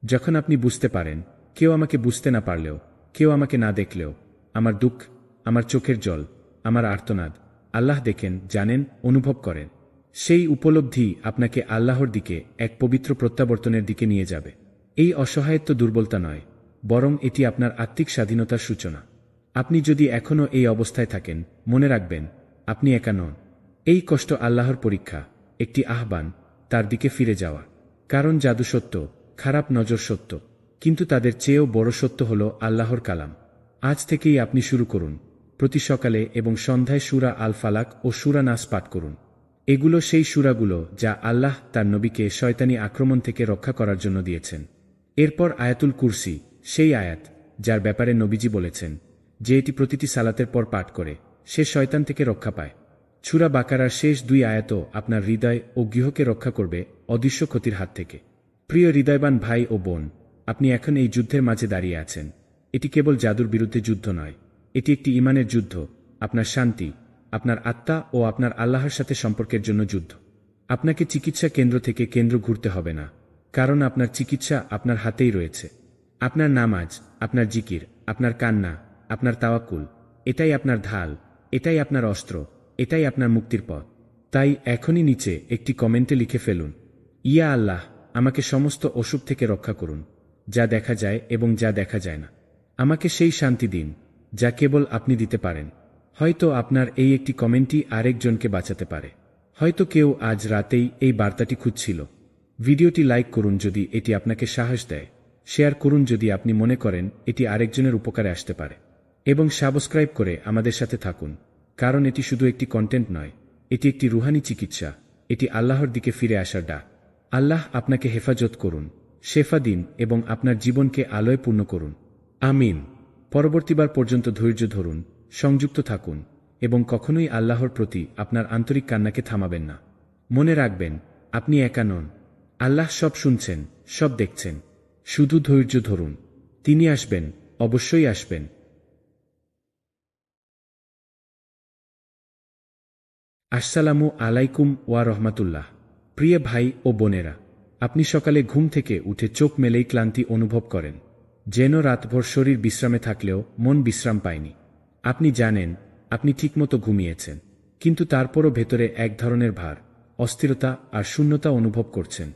যখন আপনি বুঝতে পারেন, কেউ আমাকে বুঝতে না পারলেও, কেউ আমাকে না দেখলেও, আমার দুঃখ, আমার চোখের জল, আমার আর্তনাদ আল্লাহ দেখেন, জানেন, অনুভব করেন। সেই উপলব্ধি আপনাকে আল্লাহর দিকে এক পবিত্র প্রত্যাবর্তনের দিকে নিয়ে যাবে। এই অসহায়ত্ব দুর্বলতা নয়, বরং এটি আপনার আত্মিক স্বাধীনতার সূচনা। আপনি যদি এখনও এই অবস্থায় থাকেন, মনে রাখবেন আপনি একা নন। এই কষ্ট আল্লাহর পরীক্ষা, একটি আহ্বান তার দিকে ফিরে যাওয়া। কারণ জাদু সত্য, খারাপ নজর সত্য, কিন্তু তাদের চেয়েও বড় সত্য হল আল্লাহর কালাম। আজ থেকেই আপনি শুরু করুন, প্রতি সকালে এবং সন্ধ্যায় সূরা আল ফালাক ও সূরা নাস পাঠ করুন। এগুলো সেই সূরাগুলো যা আল্লাহ তার নবীকে শয়তানি আক্রমণ থেকে রক্ষা করার জন্য দিয়েছেন। এরপর আয়াতুল কুরসি, সেই আয়াত যার ব্যাপারে নবীজি বলেছেন যে এটি প্রতিটি সালাতের পর পাঠ করে সে শয়তান থেকে রক্ষা পায়। সূরা বাকারার শেষ 2 আয়াতও আপনার হৃদয় ও গৃহকে রক্ষা করবে অদৃশ্য ক্ষতির হাত থেকে। প্রিয় হৃদয়বান ভাই ও বোন, আপনি এখন এই যুদ্ধের মাঝে দাঁড়িয়ে আছেন। এটি কেবল জাদুর বিরুদ্ধে যুদ্ধ নয়, এটি একটি ঈমানের যুদ্ধ, আপনার শান্তি, আপনার আত্মা ও আপনার আল্লাহর সাথে সম্পর্কের জন্য যুদ্ধ। আপনাকে চিকিৎসা কেন্দ্র থেকে কেন্দ্র ঘুরতে হবে না, কারণ আপনার চিকিৎসা আপনার হাতেই রয়েছে। আপনার নামাজ, আপনার জিকির, আপনার কান্না, আপনার তাওয়াক্কুল, এটাই আপনার ঢাল, এটাই আপনার অস্ত্র, এটাই আপনার মুক্তির পথ। তাই এখনই নিচে একটি কমেন্টে লিখে ফেলুন, ইয়া আল্লাহ, আমাকে সমস্ত অসুখ থেকে রক্ষা করুন, যা দেখা যায় এবং যা দেখা যায় না। আমাকে সেই শান্তি দিন যা কেবল আপনি দিতে পারেন। হয়তো আপনার এই একটি কমেন্টই আরেকজনকে বাঁচাতে পারে। হয়তো কেউ আজ রাতেই এই বার্তাটি খুঁজছিল। ভিডিওটি লাইক করুন যদি এটি আপনাকে সাহস দেয়, শেয়ার করুন যদি আপনি মনে করেন এটি আরেকজনের উপকারে আসতে পারে, এবং সাবস্ক্রাইব করে আমাদের সাথে থাকুন, কারণ এটি শুধু একটি কন্টেন্ট নয়, এটি একটি রুহানি চিকিৎসা, এটি আল্লাহর দিকে ফিরে আসার ডাক। আল্লাহ আপনাকে হেফাজত করুন, শেফা দিন এবং আপনার জীবনকে আলোয় পূর্ণ করুন। আমিন। পরবর্তীবার পর্যন্ত ধৈর্য ধরুন, সংযুক্ত থাকুন এবং কখনোই আল্লাহর প্রতি আপনার আন্তরিক কান্নাকে থামাবেন না। মনে রাখবেন, আপনি একা নন। আল্লাহ সব শুনছেন, সব দেখছেন। শুধু ধৈর্য ধরুন, তিনি আসবেন, অবশ্যই আসবেন। আসসালামু আলাইকুম ওয়া রহমাতুল্লাহ। প্রিয় ভাই ও বোনেরা, আপনি সকালে ঘুম থেকে উঠে চোখ মেলেই ক্লান্তি অনুভব করেন, যেন রাতভর শরীর বিশ্রামে থাকলেও মন বিশ্রাম পায়নি। আপনি জানেন আপনি ঠিকমতো ঘুমিয়েছেন, কিন্তু তারপরও ভেতরে এক ধরনের ভার, অস্থিরতা আর শূন্যতা অনুভব করছেন।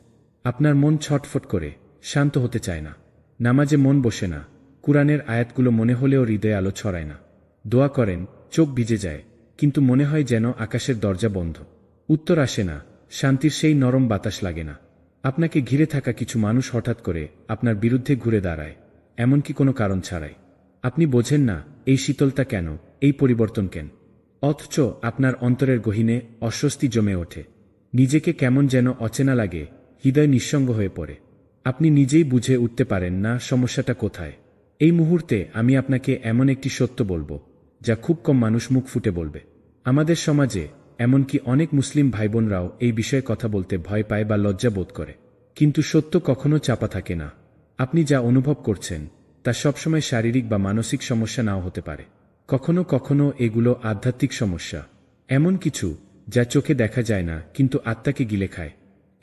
আপনার মন ছটফট করে, শান্ত হতে চায় না। নামাজে মন বসে না, কুরআনের আয়াতগুলো মনে হলেও হৃদয়ে আলো ছড়ায় না। দোয়া করেন, চোখ ভিজে যায়, কিন্তু মনে হয় যেন আকাশের দরজা বন্ধ। উত্তর আসে না, শান্তির সেই নরম বাতাস লাগে না। আপনাকে ঘিরে থাকা কিছু মানুষ হঠাৎ করে আপনার বিরুদ্ধে ঘুরে দাঁড়ায়, এমনকি কোনো কারণ ছাড়াই। আপনি বোঝেন না এই শীতলতা কেন, এই পরিবর্তন কেন। অথচ আপনার অন্তরের গহীনে অস্বস্তি জমে ওঠে। নিজেকে কেমন যেন অচেনা লাগে, হৃদয় নিঃসঙ্গ হয়ে পড়ে। আপনি নিজেই বুঝে উঠতে পারেন না সমস্যাটা কোথায়। এই মুহূর্তে আমি আপনাকে এমন একটি সত্য বলবো যা খুব কম মানুষ মুখ ফুটে বলবে। আমাদের সমাজে, এমনকি অনেক মুসলিম ভাইবোনরাও এই বিষয়ে কথা বলতে ভয় পায় বা লজ্জা বোধ করে। কিন্তু সত্য কখনো চাপা থাকে না। আপনি যা অনুভব করছেন তা সবসময় শারীরিক বা মানসিক সমস্যা নাও হতে পারে। কখনো কখনো এগুলো আধ্যাত্মিক সমস্যা, এমন কিছু যা চোখে দেখা যায় না কিন্তু আত্মাকে গিলে খায়।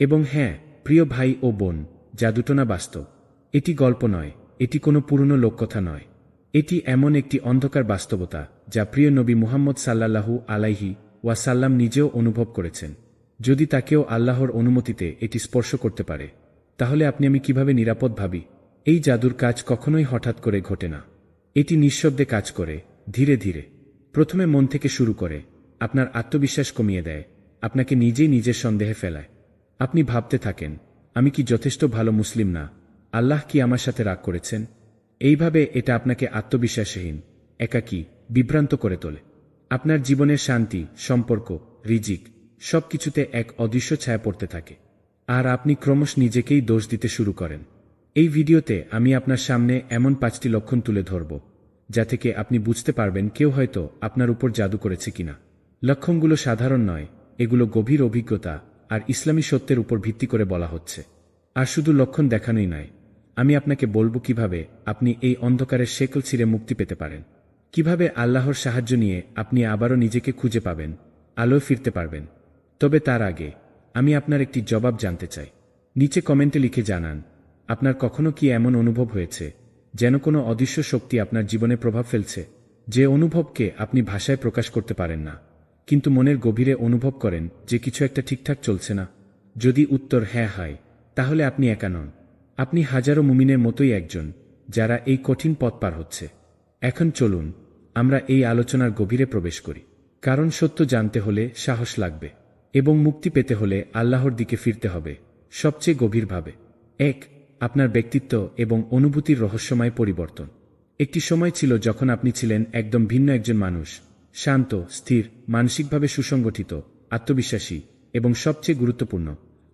এবং হ্যাঁ, প্রিয় ভাই ও বোন, জাদুটো না বাস্তব। এটি গল্প নয়, এটি কোনো পুরনো লোককথা নয়। এটি এমন একটি অন্ধকার বাস্তবতা যা প্রিয় নবী মুহাম্মদ সাল্লাল্লাহু আলাইহি ওয়াসাল্লাম নিজেও অনুভব করেছেন। যদি তাকেও আল্লাহর অনুমতিতে এটি স্পর্শ করতে পারে, তাহলে আপনি আমি কিভাবে নিরাপদ ভাবি। এই জাদুর কাজ কখনোই হঠাৎ করে ঘটে না। এটি নিঃশব্দে কাজ করে, ধীরে ধীরে। প্রথমে মন থেকে শুরু করে, আপনার আত্মবিশ্বাস কমিয়ে দেয়, আপনাকে নিজেই নিজের সন্দেহে ফেলায়। আপনি ভাবতে থাকেন, আমি কি যথেষ্ট ভালো মুসলিম না? আল্লাহ কি আমার সাথে রাগ করেছেন? এইভাবে এটা আপনাকে আত্মবিশ্বাসহীন, একাকী, বিভ্রান্ত করে তোলে। আপনার জীবনের শান্তি, সম্পর্ক, রিজিক সবকিছুতে এক অদৃশ্য ছায়া পড়তে থাকে। আর আপনি ক্রমশ নিজেকেই দোষ দিতে শুরু করেন। এই ভিডিওতে আমি আপনার সামনে এমন 5টি লক্ষণ তুলে ধরব যা থেকে আপনি বুঝতে পারবেন কেউ হয়তো আপনার উপর জাদু করেছে কিনা। লক্ষণগুলো সাধারণ নয়, এগুলো গভীর অভিজ্ঞতা আর ইসলামী সত্যের উপর ভিত্তি করে বলা হচ্ছে। আর শুধু লক্ষণ দেখানোই নয়, আমি আপনাকে বলবো কিভাবে আপনি এই অন্ধকারের শেকল ছিঁড়ে মুক্তি পেতে পারেন, কিভাবে আল্লাহর সাহায্য নিয়ে আপনি আবারও নিজেকে খুঁজে পাবেন, আলোয় ফিরতে পারবেন। তবে তার আগে আমি আপনার একটি জবাব জানতে চাই। নিচে কমেন্টে লিখে জানান, আপনার কখনো কি এমন অনুভব হয়েছে যেন কোনো অদৃশ্য শক্তি আপনার জীবনে প্রভাব ফেলছে? যে অনুভবকে আপনি ভাষায় প্রকাশ করতে পারেন না, কিন্তু মনের গভীরে অনুভব করেন যে কিছু একটা ঠিকঠাক চলছে না। যদি উত্তর হ্যাঁ হয়, তাহলে আপনি একা নন। আপনি হাজারো মুমিনের মতোই একজন, যারা এই কঠিন পথ পার হচ্ছে। এখন চলুন আমরা এই আলোচনার গভীরে প্রবেশ করি। কারণ সত্য জানতে হলে সাহস লাগবে, এবং মুক্তি পেতে হলে আল্লাহর দিকে ফিরতে হবে সবচেয়ে গভীরভাবে। 1. আপনার ব্যক্তিত্ব এবং অনুভূতির রহস্যময় পরিবর্তন। একটি সময় ছিল যখন আপনি ছিলেন একদম ভিন্ন একজন মানুষ, শান্ত, স্থির, মানসিকভাবে সুসংগঠিত, আত্মবিশ্বাসী, এবং সবচেয়ে গুরুত্বপূর্ণ,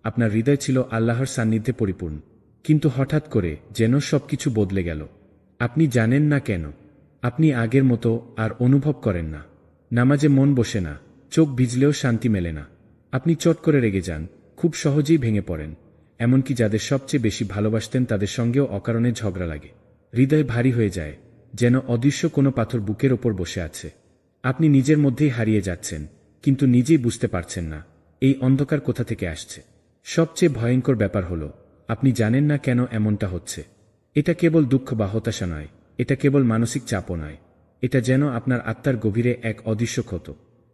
আপনার হৃদয় ছিল আল্লাহর সান্নিধ্যে পরিপূর্ণ। কিন্তু হঠাৎ করে যেন সবকিছু বদলে গেল। আপনি জানেন না কেন। আপনি আগের মতো আর অনুভব করেন না। নামাজে মন বসে না, চোখ ভিজলেও শান্তি মেলে না। আপনি চট করে রেগে যান, খুব সহজেই ভেঙে পড়েন। এমনকি যাদের সবচেয়ে বেশি ভালোবাসতেন তাদের সঙ্গেও অকারণে ঝগড়া লাগে। হৃদয় ভারী হয়ে যায়, যেন অদৃশ্য কোনো পাথর বুকের ওপর বসে আছে। আপনি নিজের মধ্যেই হারিয়ে যাচ্ছেন, কিন্তু নিজেই বুঝতে পারছেন না এই অন্ধকার কোথা থেকে আসছে। সবচেয়ে ভয়ঙ্কর ব্যাপার হলো, আপনি জানেন না কেন এমনটা হচ্ছে। এটা কেবল দুঃখ বা হতাশা নয়, এটা কেবল মানসিক চাপও নয়। এটা যেন আপনার আত্মার গভীরে এক অদৃশ্য ক্ষত,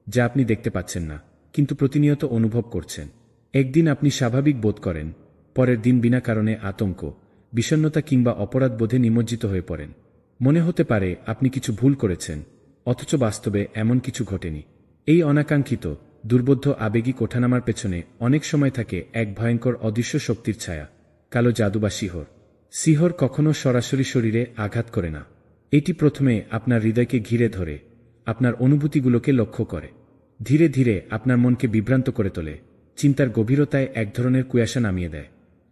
যা আপনি দেখতে পাচ্ছেন না, কিন্তু প্রতিনিয়ত অনুভব করছেন। একদিন আপনি স্বাভাবিক বোধ করেন, পরের দিন বিনা কারণে আতঙ্ক, বিষণ্ণতা কিংবা অপরাধ বোধে নিমজ্জিত হয়ে পড়েন। মনে হতে পারে আপনি কিছু ভুল করেছেন, অথচ বাস্তবে এমন কিছু ঘটেনি। এই অনাকাঙ্ক্ষিত, দুর্বোধ্য আবেগিক ওঠানামার পেছনে অনেক সময় থাকে এক ভয়ঙ্কর অদৃশ্য শক্তির ছায়া, কালো জাদু বা শিহর। শিহর কখনো সরাসরি শরীরে আঘাত করে না। এটি প্রথমে আপনার হৃদয়কে ঘিরে ধরে, আপনার অনুভূতিগুলোকে লক্ষ্য করে। ধীরে ধীরে আপনার মনকে বিভ্রান্ত করে তোলে, চিন্তার গভীরতায় এক ধরনের কুয়াশা নামিয়ে দেয়।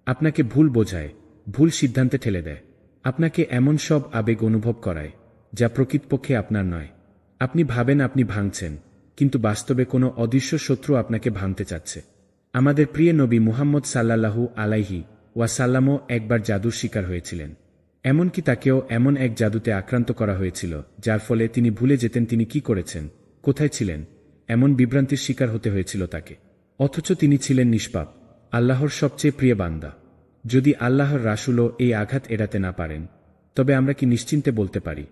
আপনাকে ভুল বোঝায়, ভুল সিদ্ধান্তে ঠেলে দেয়। আপনাকে এমন সব আবেগ অনুভব করায়, যা প্রকৃতপক্ষে আপনার নয়। আপনি ভাবেন আপনি ভাঙছেন, কিন্তু বাস্তবে কোনো অদৃশ্য শত্রু আপনাকে ভাঙতে চাচ্ছে। আমাদের প্রিয় নবী মুহাম্মদ সাল্লাল্লাহু আলাইহি ওয়াসাল্লামও একবার জাদুর শিকার হয়েছিলেন। এমনকি তাকেও এমন এক জাদুতে আক্রান্ত করা হয়েছিল, যার ফলে তিনি ভুলে যেতেন তিনি কি করেছেন, কোথায় ছিলেন। এমন বিভ্রান্তির শিকার হতে হয়েছিল তাকে। অথচ তিনি ছিলেন নিষ্পাপ, আল্লাহর সবচেয়ে প্রিয় বান্দা। যদি আল্লাহর রাসূলও এই আঘাত এড়াতে না পারেন, তবে আমরা কি নিশ্চিন্তে বলতে পারি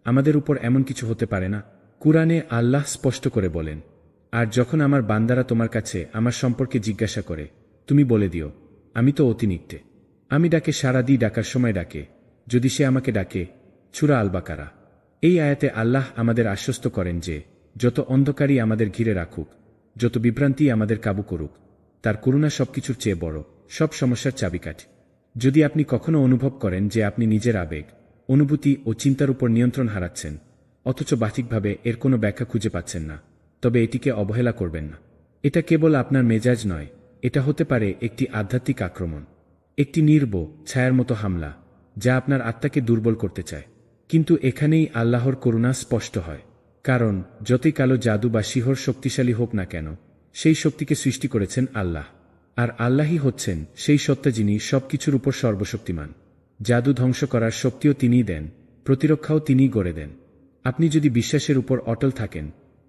আমাদের উপর এমন কিছু হতে পারে না? কুরআনে আল্লাহ স্পষ্ট করে বলেন, আর যখন আমার বান্দারা তোমার কাছে আমার সম্পর্কে জিজ্ঞাসা করে, তুমি বলে দিও, আমি তো অতি নিকটে। আমি ডাকে সাড়া দিই, ডাকার সময় ডাকে, যদি সে আমাকে ডাকে। সূরা আল বাকারা। এই আয়াতে আল্লাহ আমাদের আশ্বস্ত করেন যে, যত অন্ধকারই আমাদের ঘিরে রাখুক, যত বিভ্রান্তি আমাদের কাবু করুক, তার করুণা সবকিছুর চেয়ে বড়, সব সমস্যার চাবিকাঠি। যদি আপনি কখনো অনুভব করেন যে আপনি নিজের আবেগ, অনুভূতি ও চিন্তার উপর নিয়ন্ত্রণ হারাচ্ছেন, অথচ বাহ্যিকভাবে এর কোনো ব্যাখ্যা খুঁজে পাচ্ছেন না, তবে এটিকে অবহেলা করবেন না। এটা কেবল আপনার মেজাজ নয়, এটা হতে পারে একটি আধ্যাত্মিক আক্রমণ, একটি নির্বোধ ছায়ার মতো হামলা, যা আপনার আত্মাকে দুর্বল করতে চায়। কিন্তু এখানেই আল্লাহর করুণা স্পষ্ট হয়। কারণ যতই কালো জাদু বা শিহর শক্তিশালী হোক না কেন, সেই শক্তিকে সৃষ্টি করেছেন আল্লাহ। আর আল্লাহই হচ্ছেন সেই সত্তা যিনি সবকিছুর উপর সর্বশক্তিমান। জাদু ধ্বংস করার শক্তিও তিনিই দেন, প্রতিরক্ষাও তিনিই গড়ে দেন। আপনি যদি বিশ্বাসের উপর অটল থাকেন,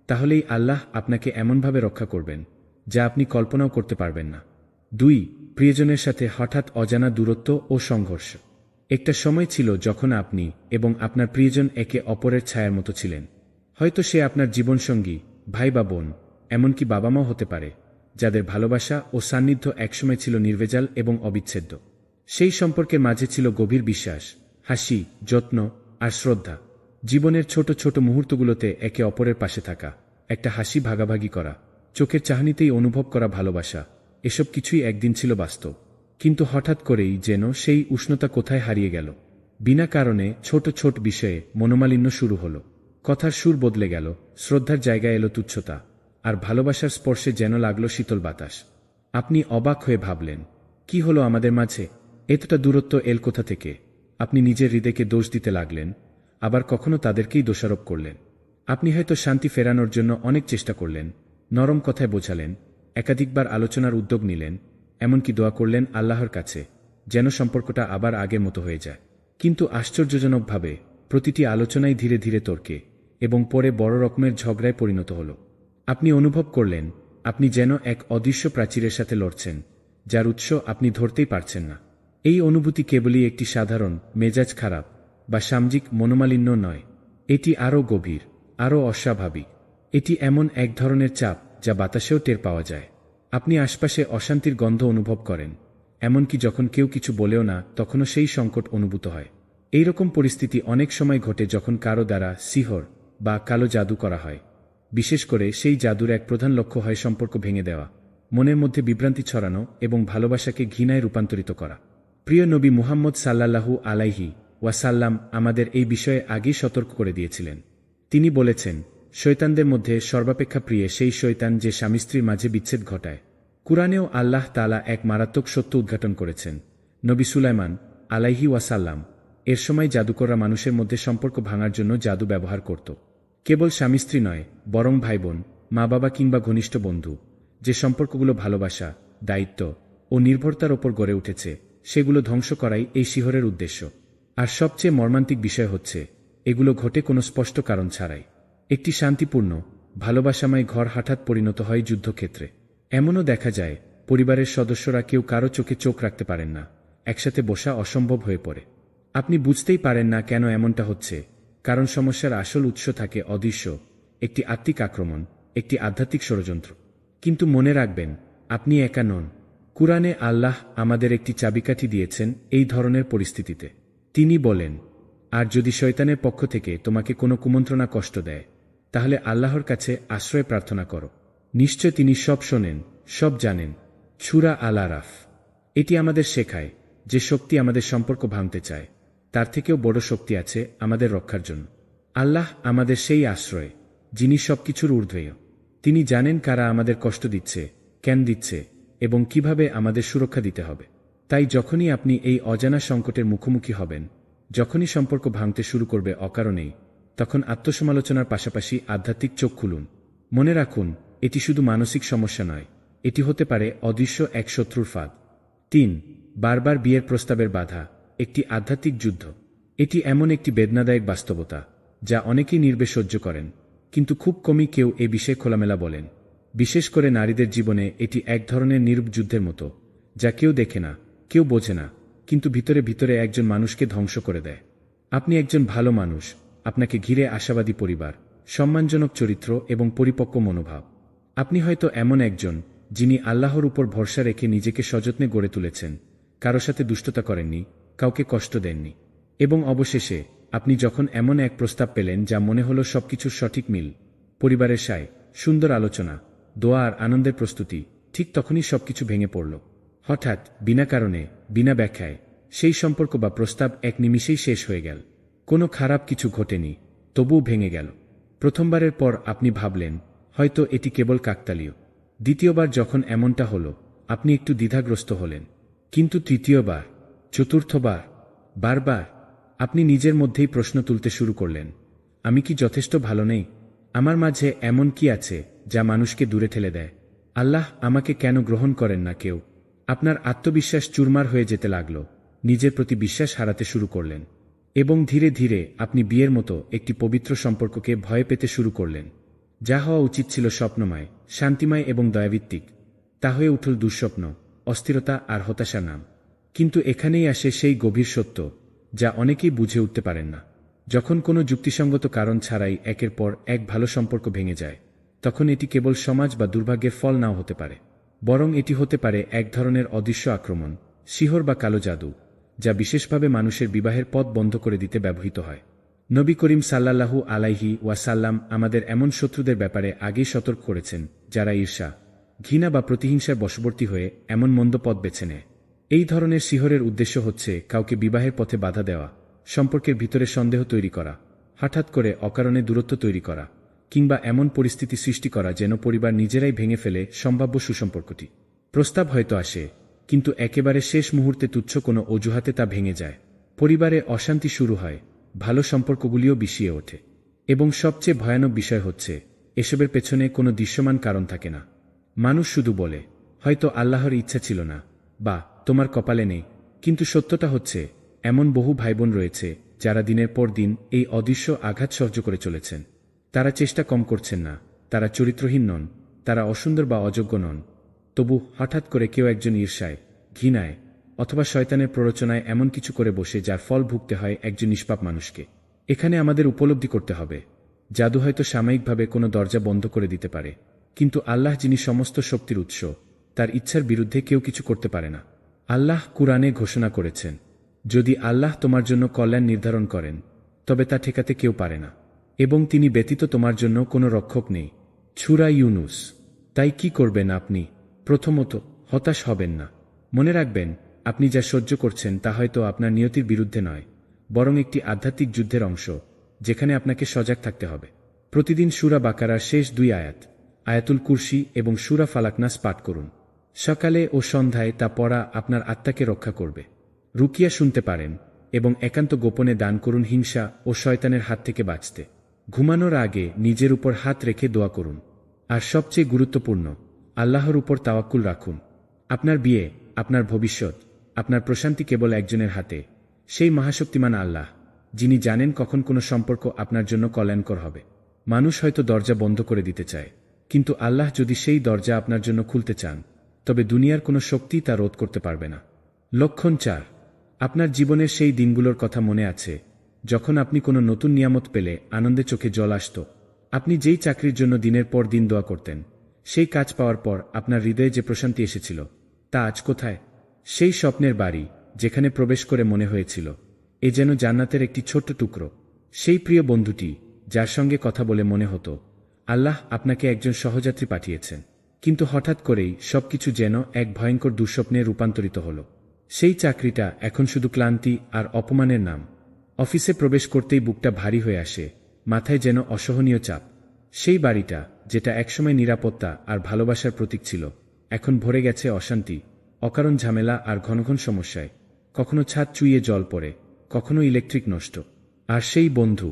তাহলেই আল্লাহ আপনাকে এমনভাবে রক্ষা করবেন, যা আপনি কল্পনাও করতে পারবেন না। 2. প্রিয়জনের সাথে হঠাৎ অজানা দূরত্ব ও সংঘর্ষ। একটা সময় ছিল যখন আপনি এবং আপনার প্রিয়জন একে অপরের ছায়ার মতো ছিলেন। হয়তো সে আপনার জীবনসঙ্গী, ভাই বা বোন, এমনকি বাবা মাও হতে পারে, যাদের ভালোবাসা ও সান্নিধ্য একসময় ছিল নির্ভেজাল এবং অবিচ্ছেদ্য। সেই সম্পর্কের মাঝে ছিল গভীর বিশ্বাস, হাসি, যত্ন আর শ্রদ্ধা। জীবনের ছোট ছোট মুহূর্তগুলোতে একে অপরের পাশে থাকা, একটা হাসি ভাগাভাগি করা, চোখের চাহনিতেই অনুভব করা ভালোবাসা, এসব কিছুই একদিন ছিল বাস্তব। কিন্তু হঠাৎ করেই যেন সেই উষ্ণতা কোথায় হারিয়ে গেল। বিনা কারণে ছোট ছোট বিষয়ে মনোমালিন্য শুরু হলো। কথার সুর বদলে গেল, শ্রদ্ধার জায়গায় এলো তুচ্ছতা, আর ভালোবাসার স্পর্শে যেন লাগলো শীতল বাতাস। আপনি অবাক হয়ে ভাবলেন, কি হলো আমাদের মাঝে? এতটা দূরত্ব এল কোথা থেকে? আপনি নিজের হৃদয়কে দোষ দিতে লাগলেন, আবার কখনো তাদেরকেই দোষারোপ করলেন। আপনি হয়তো শান্তি ফেরানোর জন্য অনেক চেষ্টা করলেন, নরম কথায় বোঝালেন, একাধিকবার আলোচনার উদ্যোগ নিলেন, এমনকি দোয়া করলেন আল্লাহর কাছে যেন সম্পর্কটা আবার আগের মতো হয়ে যায়। কিন্তু আশ্চর্যজনকভাবে প্রতিটি আলোচনাই ধীরে ধীরে তর্কে এবং পরে বড় রকমের ঝগড়ায় পরিণত হল। আপনি অনুভব করলেন আপনি যেন এক অদৃশ্য প্রাচীরের সাথে লড়ছেন, যার উৎস আপনি ধরতেই পারছেন না। এই অনুভূতি কেবলই একটি সাধারণ মেজাজ খারাপ বা সামাজিক মনোমালিন্য নয়, এটি আরও গভীর, আরও অস্বাভাবিক। এটি এমন এক ধরনের চাপ যা বাতাসেও টের পাওয়া যায়। আপনি আশপাশে অশান্তির গন্ধ অনুভব করেন, এমনকি যখন কেউ কিছু বলেও না তখনও সেই সংকট অনুভূত হয়। এইরকম পরিস্থিতি অনেক সময় ঘটে যখন কারো দ্বারা সিহর বা কালো জাদু করা হয়। বিশেষ করে সেই জাদুর এক প্রধান লক্ষ্য হয় সম্পর্ক ভেঙে দেওয়া, মনের মধ্যে বিভ্রান্তি ছড়ানো এবং ভালোবাসাকে ঘৃণায় রূপান্তরিত করা। প্রিয় নবী মুহাম্মদ সাল্লাল্লাহু আলাইহি ওয়াসাল্লাম আমাদের এই বিষয়ে আগেই সতর্ক করে দিয়েছিলেন। তিনি বলেছেন, শয়তানদের মধ্যে সর্বাপেক্ষা প্রিয় সেই শয়তান যে স্বামী স্ত্রীর মাঝে বিচ্ছেদ ঘটায়। কুরআনেও আল্লাহ তাআলা এক মারাত্মক সত্য উদ্ঘাটন করেছেন। নবী সুলাইমান আলাইহি ওয়াসাল্লাম এর সময় জাদুকররা মানুষের মধ্যে সম্পর্ক ভাঙার জন্য জাদু ব্যবহার করত। কেবল স্বামী স্ত্রী নয়, বরং ভাই বোন, মা বাবা কিংবা ঘনিষ্ঠ বন্ধু, যে সম্পর্কগুলো ভালোবাসা, দায়িত্ব ও নির্ভরতার ওপর গড়ে উঠেছে, সেগুলো ধ্বংস করাই এই শিহরের উদ্দেশ্য। আর সবচেয়ে মর্মান্তিক বিষয় হচ্ছে, এগুলো ঘটে কোনো স্পষ্ট কারণ ছাড়াই। একটি শান্তিপূর্ণ, ভালোবাসাময় ঘর হঠাৎ পরিণত হয় যুদ্ধক্ষেত্রে। এমনও দেখা যায়, পরিবারের সদস্যরা কেউ কারো চোখে চোখ রাখতে পারেন না, একসাথে বসা অসম্ভব হয়ে পড়ে। আপনি বুঝতেই পারেন না কেন এমনটা হচ্ছে, কারণ সমস্যার আসল উৎস থাকে অদৃশ্য, একটি আত্মিক আক্রমণ, একটি আধ্যাত্মিক ষড়যন্ত্র। কিন্তু মনে রাখবেন, আপনি একা নন। কুরআনে আল্লাহ আমাদের একটি চাবিকাঠি দিয়েছেন এই ধরনের পরিস্থিতিতে। তিনি বলেন, আর যদি শয়তানের পক্ষ থেকে তোমাকে কোনো কুমন্ত্রণা কষ্ট দেয়, তাহলে আল্লাহর কাছে আশ্রয় প্রার্থনা করো। নিশ্চয় তিনি সব শোনেন, সব জানেন। সূরা আল আরাফ। এটি আমাদের শেখায় যে শক্তি আমাদের সম্পর্ক ভাঙতে চায়, তার থেকেও বড় শক্তি আছে আমাদের রক্ষার জন্য। আল্লাহ আমাদের সেই আশ্রয়, যিনি সবকিছুর ঊর্ধ্বেয়। তিনি জানেন কারা আমাদের কষ্ট দিচ্ছে, কেন দিচ্ছে এবং কিভাবে আমাদের সুরক্ষা দিতে হবে। তাই যখনই আপনি এই অজানা সংকটের মুখোমুখি হবেন, যখনই সম্পর্ক ভাঙতে শুরু করবে অকারণেই, তখন আত্মসমালোচনার পাশাপাশি আধ্যাত্মিক চোখ খুলুন। মনে রাখুন, এটি শুধু মানসিক সমস্যা নয়, এটি হতে পারে অদৃশ্য এক শত্রুর ফাঁদ। ৩. বারবার বিয়ের প্রস্তাবের বাধা, একটি আধ্যাত্মিক যুদ্ধ। এটি এমন একটি বেদনাদায়ক বাস্তবতা যা অনেকেই নির্বে সহ্য করেন, কিন্তু খুব কমই কেউ এ বিষয়ে খোলামেলা বলেন। বিশেষ করে নারীদের জীবনে এটি এক ধরনের নীরব যুদ্ধের মতো, যা কেউ দেখে না, কেউ বোঝে না, কিন্তু ভিতরে ভিতরে একজন মানুষকে ধ্বংস করে দেয়। আপনি একজন ভালো মানুষ, আপনাকে ঘিরে আশাবাদী পরিবার, সম্মানজনক চরিত্র এবং পরিপক্ক মনোভাব। আপনি হয়তো এমন একজন যিনি আল্লাহর উপর ভরসা রেখে নিজেকে সযত্নে গড়ে তুলেছেন, কারো সাথে দুষ্টতা করেননি, কাউকে কষ্ট দেননি। এবং অবশেষে আপনি যখন এমন এক প্রস্তাব পেলেন যা মনে হলো সবকিছুর সঠিক মিল, পরিবারের সায়, সুন্দর আলোচনা, দোয়া আর আনন্দের প্রস্তুতি, ঠিক তখনই সবকিছু ভেঙে পড়ল। হঠাৎ, বিনা কারণে, বিনা ব্যাখ্যায়, সেই সম্পর্ক বা প্রস্তাব এক নিমিষেই শেষ হয়ে গেল। কোনো খারাপ কিছু ঘটেনি, তবুও ভেঙে গেল। প্রথমবারের পর আপনি ভাবলেন, হয়তো এটি কেবল কাকতালীয়। দ্বিতীয়বার যখন এমনটা হলো, আপনি একটু দ্বিধাগ্রস্ত হলেন। কিন্তু তৃতীয়বার, চতুর্থবার, বারবার, আপনি নিজের মধ্যেই প্রশ্ন তুলতে শুরু করলেন, আমি কি যথেষ্ট ভালো নেই? আমার মাঝে এমন কি আছে যা মানুষকে দূরে ঠেলে দেয়? আল্লাহ আমাকে কেন গ্রহণ করেন না কেউ? আপনার আত্মবিশ্বাস চুরমার হয়ে যেতে লাগল, নিজের প্রতি বিশ্বাস হারাতে শুরু করলেন। এবং ধীরে ধীরে আপনি বিয়ের মতো একটি পবিত্র সম্পর্ককে ভয় পেতে শুরু করলেন। যা হওয়া উচিত ছিল স্বপ্নময়, শান্তিময় এবং দয়াভিত্তিক, তা হয়ে উঠল দুঃস্বপ্ন, অস্থিরতা আর হতাশার নাম। কিন্তু এখানেই আসে সেই গভীর সত্য যা অনেকেই বুঝে উঠতে পারেন না। যখন কোনো যুক্তিসঙ্গত কারণ ছাড়াই একের পর এক ভালো সম্পর্ক ভেঙে যায়, তখন এটি কেবল সমাজ বা দুর্ভাগ্যের ফল নাও হতে পারে, বরং এটি হতে পারে এক ধরনের অদৃশ্য আক্রমণ, শিহর বা কালো জাদু, যা বিশেষভাবে মানুষের বিবাহের পথ বন্ধ করে দিতে ব্যবহৃত হয়। নবী করিম সাল্লাল্লাহু আলাইহি ওয়াসাল্লাম আমাদের এমন শত্রুদের ব্যাপারে আগেই সতর্ক করেছেন, যারা ঈর্ষা, ঘৃণা বা প্রতিহিংসার বশবর্তী হয়ে এমন মন্দ পথ বেছে নেয়। এই ধরনের শিহরের উদ্দেশ্য হচ্ছে কাউকে বিবাহের পথে বাধা দেওয়া, সম্পর্কের ভিতরে সন্দেহ তৈরি করা, হঠাৎ করে অকারণে দূরত্ব তৈরি করা, কিংবা এমন পরিস্থিতি সৃষ্টি করা যেন পরিবার নিজেরাই ভেঙে ফেলে সম্ভাব্য সুসম্পর্কটি। প্রস্তাব হয়তো আসে, কিন্তু একেবারে শেষ মুহূর্তে তুচ্ছ কোনো অজুহাতে তা ভেঙে যায়। পরিবারে অশান্তি শুরু হয়, ভালো সম্পর্কগুলিও বিষিয়ে ওঠে। এবং সবচেয়ে ভয়ানক বিষয় হচ্ছে, এসবের পেছনে কোনো দৃশ্যমান কারণ থাকে না। মানুষ শুধু বলে, হয়তো আল্লাহর ইচ্ছা ছিল না, বা তোমার কপালে নেই। কিন্তু সত্যটা হচ্ছে, এমন বহু ভাইবোন রয়েছে যারা দিনের পর দিন এই অদৃশ্য আঘাত সহ্য করে চলেছেন। তারা চেষ্টা কম করছেন না, তারা চরিত্রহীন নন, তারা অসুন্দর বা অযোগ্য নন। তবু হঠাৎ করে কেউ একজন ঈর্ষায়, ঘৃণায় অথবা শয়তানের প্ররোচনায় এমন কিছু করে বসে যার ফল ভুগতে হয় একজন নিষ্পাপ মানুষকে। এখানে আমাদের উপলব্ধি করতে হবে, জাদু হয়তো সাময়িকভাবে কোনো দরজা বন্ধ করে দিতে পারে, কিন্তু আল্লাহ যিনি সমস্ত শক্তির উৎস, তার ইচ্ছার বিরুদ্ধে কেউ কিছু করতে পারে না। আল্লাহ কুরআনে ঘোষণা করেছেন, যদি আল্লাহ তোমার জন্য কল্যাণ নির্ধারণ করেন তবে তা ঠেকাতে কেউ পারে না, এবং তিনি ব্যতীত তোমার জন্য কোনো রক্ষক নেই। সূরা ইউনুস। তাই কি করবেন আপনি? প্রথমত, হতাশ হবেন না। মনে রাখবেন, আপনি যা সহ্য করছেন তা হয়তো আপনার নিয়তির বিরুদ্ধে নয়, বরং একটি আধ্যাত্মিক যুদ্ধের অংশ, যেখানে আপনাকে সজাগ থাকতে হবে। প্রতিদিন সূরা বাকারার শেষ 2 আয়াত, আয়াতুল কুরসি এবং সূরা ফালাকনাস পাঠ করুন। সকালে ও সন্ধ্যায় তা পড়া আপনার আত্মাকে রক্ষা করবে। রুকিয়া শুনতে পারেন এবং একান্ত গোপনে দান করুন হিংসা ও শয়তানের হাত থেকে বাঁচতে। ঘুমানোর আগে নিজের উপর হাত রেখে দোয়া করুন। আর সবচেয়ে গুরুত্বপূর্ণ, আল্লাহর উপর তাওয়াক্কুল রাখুন। আপনার বিয়ে, আপনার ভবিষ্যৎ, আপনার প্রশান্তি কেবল একজনের হাতে, সেই মহাশক্তিমান আল্লাহ, যিনি জানেন কখন কোনো সম্পর্ক আপনার জন্য কল্যাণকর হবে। মানুষ হয়তো দরজা বন্ধ করে দিতে চায়, কিন্তু আল্লাহ যদি সেই দরজা আপনার জন্য খুলতে চান, তবে দুনিয়ার কোনো শক্তি তা রোধ করতে পারবে না। লক্ষণ 4। আপনার জীবনের সেই দিনগুলোর কথা মনে আছে যখন আপনি কোনো নতুন নিয়ামত পেলে আনন্দে চোখে জল আসত? আপনি যেই চাকরির জন্য দিনের পর দিন দোয়া করতেন, সেই কাজ পাওয়ার পর আপনার হৃদয়ে যে প্রশান্তি এসেছিল, তা আজ কোথায়? সেই স্বপ্নের বাড়ি যেখানে প্রবেশ করে মনে হয়েছিল এ যেন জান্নাতের একটি ছোট্ট টুকরো। সেই প্রিয় বন্ধুটি যার সঙ্গে কথা বলে মনে হতো আল্লাহ আপনাকে একজন সহযাত্রী পাঠিয়েছেন, কিন্তু হঠাৎ করেই সবকিছু যেন এক ভয়ঙ্কর দুঃস্বপ্নে রূপান্তরিত হল। সেই চাকরিটা এখন শুধু ক্লান্তি আর অপমানের নাম। অফিসে প্রবেশ করতেই বুকটা ভারী হয়ে আসে, মাথায় যেন অসহনীয় চাপ। সেই বাড়িটা যেটা একসময় নিরাপত্তা আর ভালোবাসার প্রতীক ছিল, এখন ভরে গেছে অশান্তি, অকারণ ঝামেলা আর ঘন ঘন সমস্যায়। কখনো ছাদ চুইয়ে জল পড়ে, কখনো ইলেকট্রিক নষ্ট। আর সেই বন্ধু,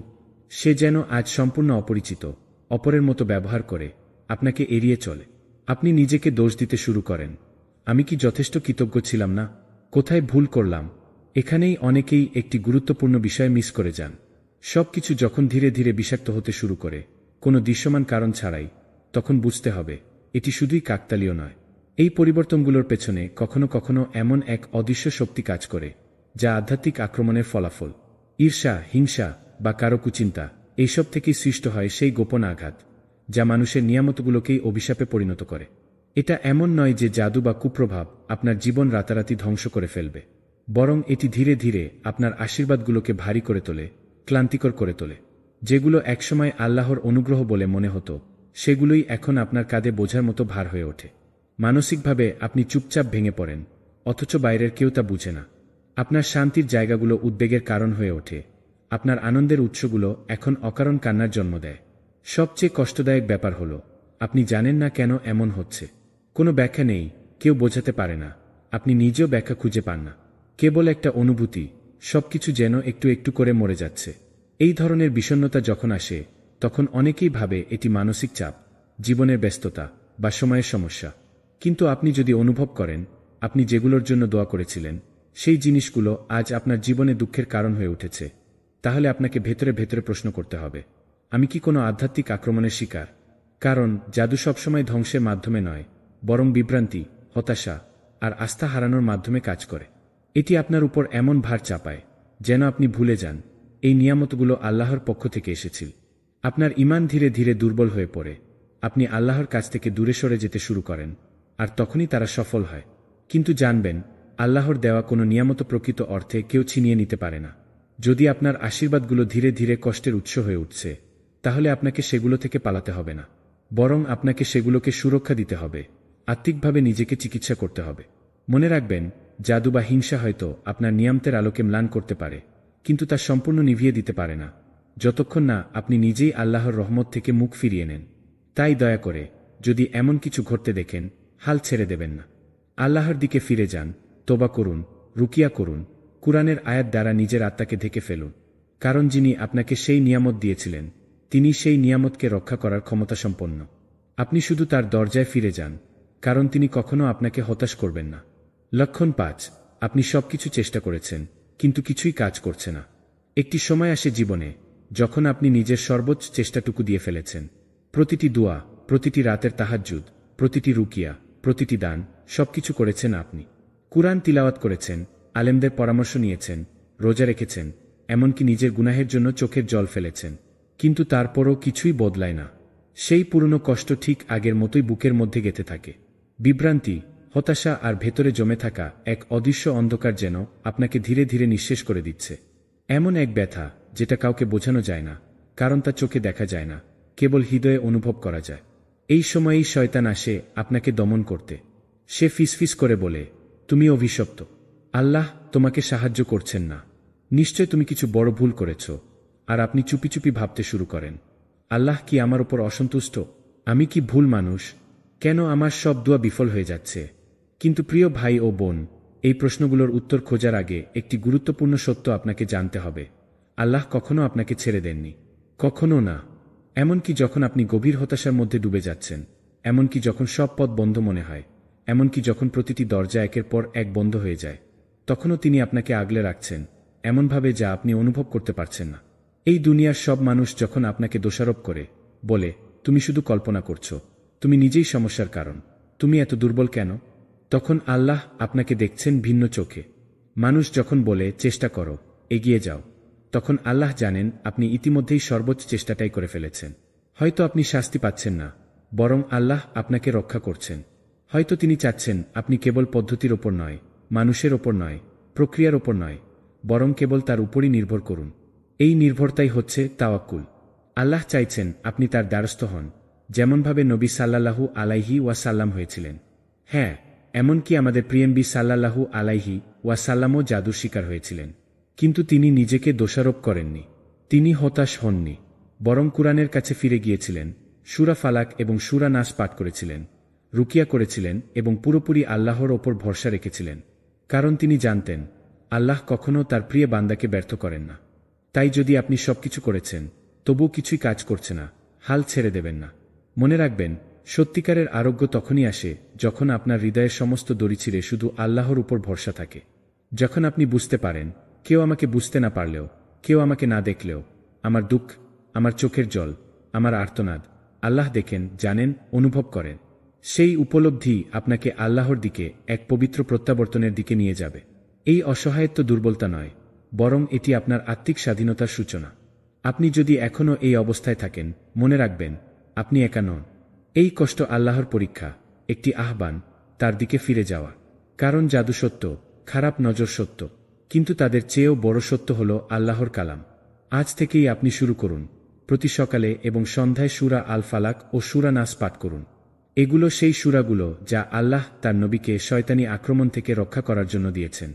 সে যেন আজ সম্পূর্ণ অপরিচিত, অপরের মতো ব্যবহার করে, আপনাকে এড়িয়ে চলে। আপনি নিজেকে দোষ দিতে শুরু করেন, আমি কি যথেষ্ট কৃতজ্ঞ ছিলাম না? কোথায় ভুল করলাম? এখানেই অনেকেই একটি গুরুত্বপূর্ণ বিষয় মিস করে যান। সবকিছু যখন ধীরে ধীরে বিষাক্ত হতে শুরু করে, কোনো দৃশ্যমান কারণ ছাড়াই, তখন বুঝতে হবে এটি শুধুই কাকতালীয় নয়। এই পরিবর্তনগুলোর পেছনে কখনো কখনো এমন এক অদৃশ্য শক্তি কাজ করে, যা আধ্যাত্মিক আক্রমণের ফলাফল। ঈর্ষা, হিংসা বা কারো কুচিন্তা, এইসব থেকেই সৃষ্ট হয় সেই গোপন আঘাত, যা মানুষের নিয়ামতগুলোকেই অভিশাপে পরিণত করে। এটা এমন নয় যে জাদু বা কুপ্রভাব আপনার জীবন রাতারাতি ধ্বংস করে ফেলবে, বরং এটি ধীরে ধীরে আপনার আশীর্বাদগুলোকে ভারী করে তোলে, ক্লান্তিকর করে তোলে। যেগুলো একসময় আল্লাহর অনুগ্রহ বলে মনে হতো, সেগুলোই এখন আপনার কাঁধে বোঝার মতো ভার হয়ে ওঠে। মানসিকভাবে আপনি চুপচাপ ভেঙে পড়েন, অথচ বাইরের কেউ তা বুঝে না। আপনার শান্তির জায়গাগুলো উদ্বেগের কারণ হয়ে ওঠে, আপনার আনন্দের উৎসগুলো এখন অকারণ কান্নার জন্ম দেয়। সবচেয়ে কষ্টদায়ক ব্যাপার হলো, আপনি জানেন না কেন এমন হচ্ছে। কোনো ব্যাখ্যা নেই, কেউ বোঝাতে পারে না, আপনি নিজেও ব্যাখ্যা খুঁজে পান না। কেবল একটা অনুভূতি, সবকিছু যেন একটু একটু করে মরে যাচ্ছে। এই ধরনের বিষণ্ণতা যখন আসে, তখন অনেকেই ভাবে এটি মানসিক চাপ, জীবনের ব্যস্ততা বা সময়ের সমস্যা। কিন্তু আপনি যদি অনুভব করেন আপনি যেগুলোর জন্য দোয়া করেছিলেন, সেই জিনিসগুলো আজ আপনার জীবনে দুঃখের কারণ হয়ে উঠেছে, তাহলে আপনাকে ভেতরে ভেতরে প্রশ্ন করতে হবে, আমি কি কোনো আধ্যাত্মিক আক্রমণের শিকার? কারণ জাদু সবসময় ধ্বংসের মাধ্যমে নয়, বরং বিভ্রান্তি, হতাশা আর আস্থা হারানোর মাধ্যমে কাজ করে। এটি আপনার উপর এমন ভার চাপায় যেন আপনি ভুলে যান এই নিয়ামতগুলো আল্লাহর পক্ষ থেকে এসেছিল। আপনার ঈমান ধীরে ধীরে দুর্বল হয়ে পড়ে, আপনি আল্লাহর কাছ থেকে দূরে সরে যেতে শুরু করেন, আর তখনই তারা সফল হয়। কিন্তু জানবেন, আল্লাহর দেওয়া কোনো নিয়ামত প্রকৃত অর্থে কেউ ছিনিয়ে নিতে পারে না। যদি আপনার আশীর্বাদগুলো ধীরে ধীরে কষ্টের উৎস হয়ে উঠছে, তাহলে আপনাকে সেগুলো থেকে পালাতে হবে না, বরং আপনাকে সেগুলোকে সুরক্ষা দিতে হবে, আত্মিকভাবে নিজেকে চিকিৎসা করতে হবে। মনে রাখবেন, জাদু বা হিংসা হয়তো আপনার নিয়ামতের আলোকে ম্লান করতে পারে, কিন্তু তা সম্পূর্ণ নিভিয়ে দিতে পারে না, যতক্ষণ না আপনি নিজেই আল্লাহর রহমত থেকে মুখ ফিরিয়ে নেন। তাই দয়া করে, যদি এমন কিছু ঘটতে দেখেন, হাল ছেড়ে দেবেন না। আল্লাহর দিকে ফিরে যান, তোবা করুন, রুকিয়া করুন, কুরআনের আয়াত দ্বারা নিজের আত্মাকে ঢেকে ফেলুন। কারণ যিনি আপনাকে সেই নিয়ামত দিয়েছিলেন, তিনি সেই নিয়ামতকে রক্ষা করার ক্ষমতাসম্পন্ন। আপনি শুধু তার দরজায় ফিরে যান, কারণ তিনি কখনো আপনাকে হতাশ করবেন না। লক্ষণ 5। আপনি সবকিছু চেষ্টা করেছেন, কিন্তু কিছুই কাজ করছে না। একটি সময় আসে জীবনে যখন আপনি নিজের সর্বোচ্চ চেষ্টাটুকু দিয়ে ফেলেছেন। প্রতিটি দোয়া, প্রতিটি রাতের তাহাজ্জুদ, প্রতিটি রুকিয়া, প্রতিটি দান, সবকিছু করেছেন আপনি। কুরআন তিলাওয়াত করেছেন, আলেমদের পরামর্শ নিয়েছেন, রোজা রেখেছেন, এমনকি নিজের গুনাহের জন্য চোখের জল ফেলেছেন, কিন্তু তারপরও কিছুই বদলায় না। সেই পুরনো কষ্ট ঠিক আগের মতোই বুকের মধ্যে গেঁথে থাকে। বিভ্রান্তি, হতাশা আর ভেতরে জমে থাকা এক অদৃশ্য অন্ধকার যেন আপনাকে ধীরে ধীরে নিঃশেষ করে দিচ্ছে। এমন এক ব্যথা যেটা কাউকে বোঝানো যায় না, কারণ তা চোখে দেখা যায় না, কেবল হৃদয়ে অনুভব করা যায়। এই সময়েই শয়তান আসে আপনাকে দমন করতে। সে ফিসফিস করে বলে, তুমি অভিশপ্ত, আল্লাহ তোমাকে সাহায্য করছেন না, নিশ্চয় তুমি কিছু বড় ভুল করেছ। আর আপনি চুপি চুপি ভাবতে শুরু করেন, আল্লাহ কি আমার উপর অসন্তুষ্ট? আমি কি ভুল মানুষ? কেন আমার সব দোয়া বিফল হয়ে যাচ্ছে? কিন্তু প্রিয় ভাই ও বোন, এই প্রশ্নগুলোর উত্তর খোঁজার আগে একটি গুরুত্বপূর্ণ সত্য আপনাকে জানতে হবে। আল্লাহ কখনো আপনাকে ছেড়ে দেননি, কখনো না। এমনকি যখন আপনি গভীর হতাশার মধ্যে ডুবে যাচ্ছেন, এমনকি যখন সব পথ বন্ধ মনে হয়, এমনকি যখন প্রতিটি দরজা একের পর এক বন্ধ হয়ে যায়, তখনও তিনি আপনাকে আগলে রাখছেন, এমনভাবে যা আপনি অনুভব করতে পারছেন না। এই দুনিয়ার সব মানুষ যখন আপনাকে দোষারোপ করে, বলে, তুমি শুধু কল্পনা করছো, তুমি নিজেই সমস্যার কারণ, তুমি এত দুর্বল কেন, তখন আল্লাহ আপনাকে দেখছেন ভিন্ন চোখে। মানুষ যখন বলে, চেষ্টা করো, এগিয়ে যাও, তখন আল্লাহ জানেন আপনি ইতিমধ্যেই সর্বোচ্চ চেষ্টাটাই করে ফেলেছেন। হয়তো আপনি শাস্তি পাচ্ছেন না, বরং আল্লাহ আপনাকে রক্ষা করছেন। হয়তো তিনি চাচ্ছেন আপনি কেবল পদ্ধতির ওপর নয়, মানুষের ওপর নয়, প্রক্রিয়ার ওপর নয়, বরং কেবল তার উপরই নির্ভর করুন। এই নির্ভরতাই হচ্ছে তাওয়াক্কুল। আল্লাহ চাইছেন আপনি তার দ্বারস্থ হন, যেমনভাবে নবী সাল্লাল্লাহু আলাইহি ওয়াসাল্লাম হয়েছিলেন। হ্যাঁ, এমনকি আমাদের প্রিয়নবী সাল্লাল্লাহু আলাইহি ওয়াসাল্লামও জাদুর শিকার হয়েছিলেন। কিন্তু তিনি নিজেকে দোষারোপ করেননি, তিনি হতাশ হননি, বরং কুরআনের কাছে ফিরে গিয়েছিলেন, সূরা ফালাক এবং সূরা নাস পাঠ করেছিলেন, রুকিয়া করেছিলেন এবং পুরোপুরি আল্লাহর ওপর ভরসা রেখেছিলেন। কারণ তিনি জানতেন, আল্লাহ কখনও তার প্রিয় বান্দাকে ব্যর্থ করেন না। তাই যদি আপনি সবকিছু করেছেন, তবুও কিছুই কাজ করছে না, হাল ছেড়ে দেবেন না। মনে রাখবেন, সত্যিকারের আরোগ্য তখনই আসে যখন আপনার হৃদয়ের সমস্ত দড়ি ছিঁড়ে শুধু আল্লাহর উপর ভরসা থাকে। যখন আপনি বুঝতে পারেন, কেউ আমাকে বুঝতে না পারলেও, কেউ আমাকে না দেখলেও, আমার দুঃখ, আমার চোখের জল, আমার আর্তনাদ আল্লাহ দেখেন, জানেন, অনুভব করেন। সেই উপলব্ধি আপনাকে আল্লাহর দিকে, এক পবিত্র প্রত্যাবর্তনের দিকে নিয়ে যাবে। এই অসহায়ত্ব দুর্বলতা নয়, বরং এটি আপনার আত্মিক স্বাধীনতার সূচনা। আপনি যদি এখনও এই অবস্থায় থাকেন, মনে রাখবেন, আপনি একা নন। এই কষ্ট আল্লাহর পরীক্ষা, একটি আহ্বান তার দিকে ফিরে যাওয়া। কারণ জাদু সত্য, খারাপ নজর সত্য, কিন্তু তাদের চেয়েও বড় সত্য হল আল্লাহর কালাম। আজ থেকেই আপনি শুরু করুন, প্রতি সকালে এবং সন্ধ্যায় সূরা আল ফালাক ও সূরা নাস পাঠ করুন। এগুলো সেই সূরাগুলো যা আল্লাহ তার নবীকে শয়তানি আক্রমণ থেকে রক্ষা করার জন্য দিয়েছেন।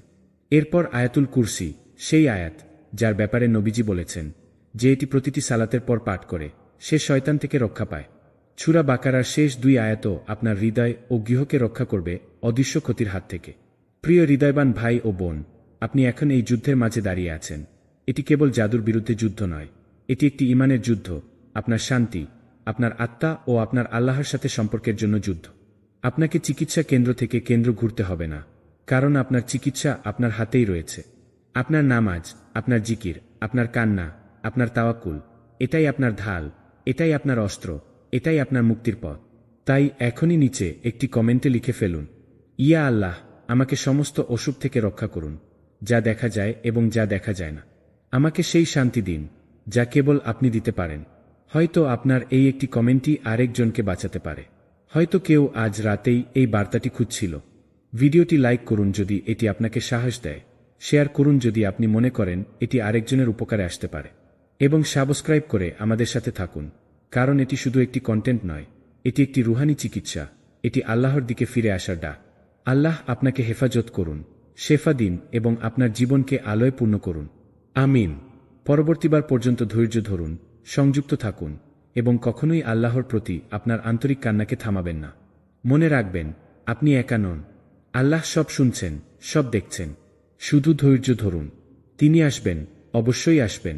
এরপর আয়াতুল কুরসি, সেই আয়াত যার ব্যাপারে নবীজি বলেছেন যে এটি প্রতিটি সালাতের পর পাঠ করে সে শয়তান থেকে রক্ষা পায়। সূরা বাকারার শেষ 2 আয়াতও আপনার হৃদয় ও গৃহকে রক্ষা করবে অদৃশ্য ক্ষতির হাত থেকে। প্রিয় হৃদয়বান ভাই ও বোন, আপনি এখন এই যুদ্ধের মাঝে দাঁড়িয়ে আছেন। এটি কেবল জাদুর বিরুদ্ধে যুদ্ধ নয়, এটি একটি ঈমানের যুদ্ধ, আপনার শান্তি, আপনার আত্মা ও আপনার আল্লাহর সাথে সম্পর্কের জন্য যুদ্ধ। আপনাকে চিকিৎসা কেন্দ্র থেকে কেন্দ্র ঘুরতে হবে না, কারণ আপনার চিকিৎসা আপনার হাতেই রয়েছে। আপনার নামাজ, আপনার জিকির, আপনার কান্না, আপনার তাওয়াক্কুল, এটাই আপনার ঢাল, এটাই আপনার অস্ত্র, এটাই আপনার মুক্তির পথ। তাই এখনই নিচে একটি কমেন্টে লিখে ফেলুন, ইয়া আল্লাহ, আমাকে সমস্ত অসুখ থেকে রক্ষা করুন, যা দেখা যায় এবং যা দেখা যায় না। আমাকে সেই শান্তি দিন যা কেবল আপনি দিতে পারেন। হয়তো আপনার এই একটি কমেন্টই আরেকজনকে বাঁচাতে পারে। হয়তো কেউ আজ রাতেই এই বার্তাটি খুঁজছিল। ভিডিওটি লাইক করুন যদি এটি আপনাকে সাহস দেয়, শেয়ার করুন যদি আপনি মনে করেন এটি আরেকজনের উপকারে আসতে পারে, এবং সাবস্ক্রাইব করে আমাদের সাথে থাকুন। কারণ এটি শুধু একটি কন্টেন্ট নয়, এটি একটি রুহানি চিকিৎসা, এটি আল্লাহর দিকে ফিরে আসার ডাক। আল্লাহ আপনাকে হেফাজত করুন, শেফা দিন এবং আপনার জীবনকে আলোয় পূর্ণ করুন। আমিন। পরবর্তীবার পর্যন্ত ধৈর্য ধরুন, সংযুক্ত থাকুন এবং কখনোই আল্লাহর প্রতি আপনার আন্তরিক কান্নাকে থামাবেন না। মনে রাখবেন, আপনি একা নন। আল্লাহ সব শুনছেন, সব দেখছেন। শুধু ধৈর্য ধরুন, তিনি আসবেন, অবশ্যই আসবেন।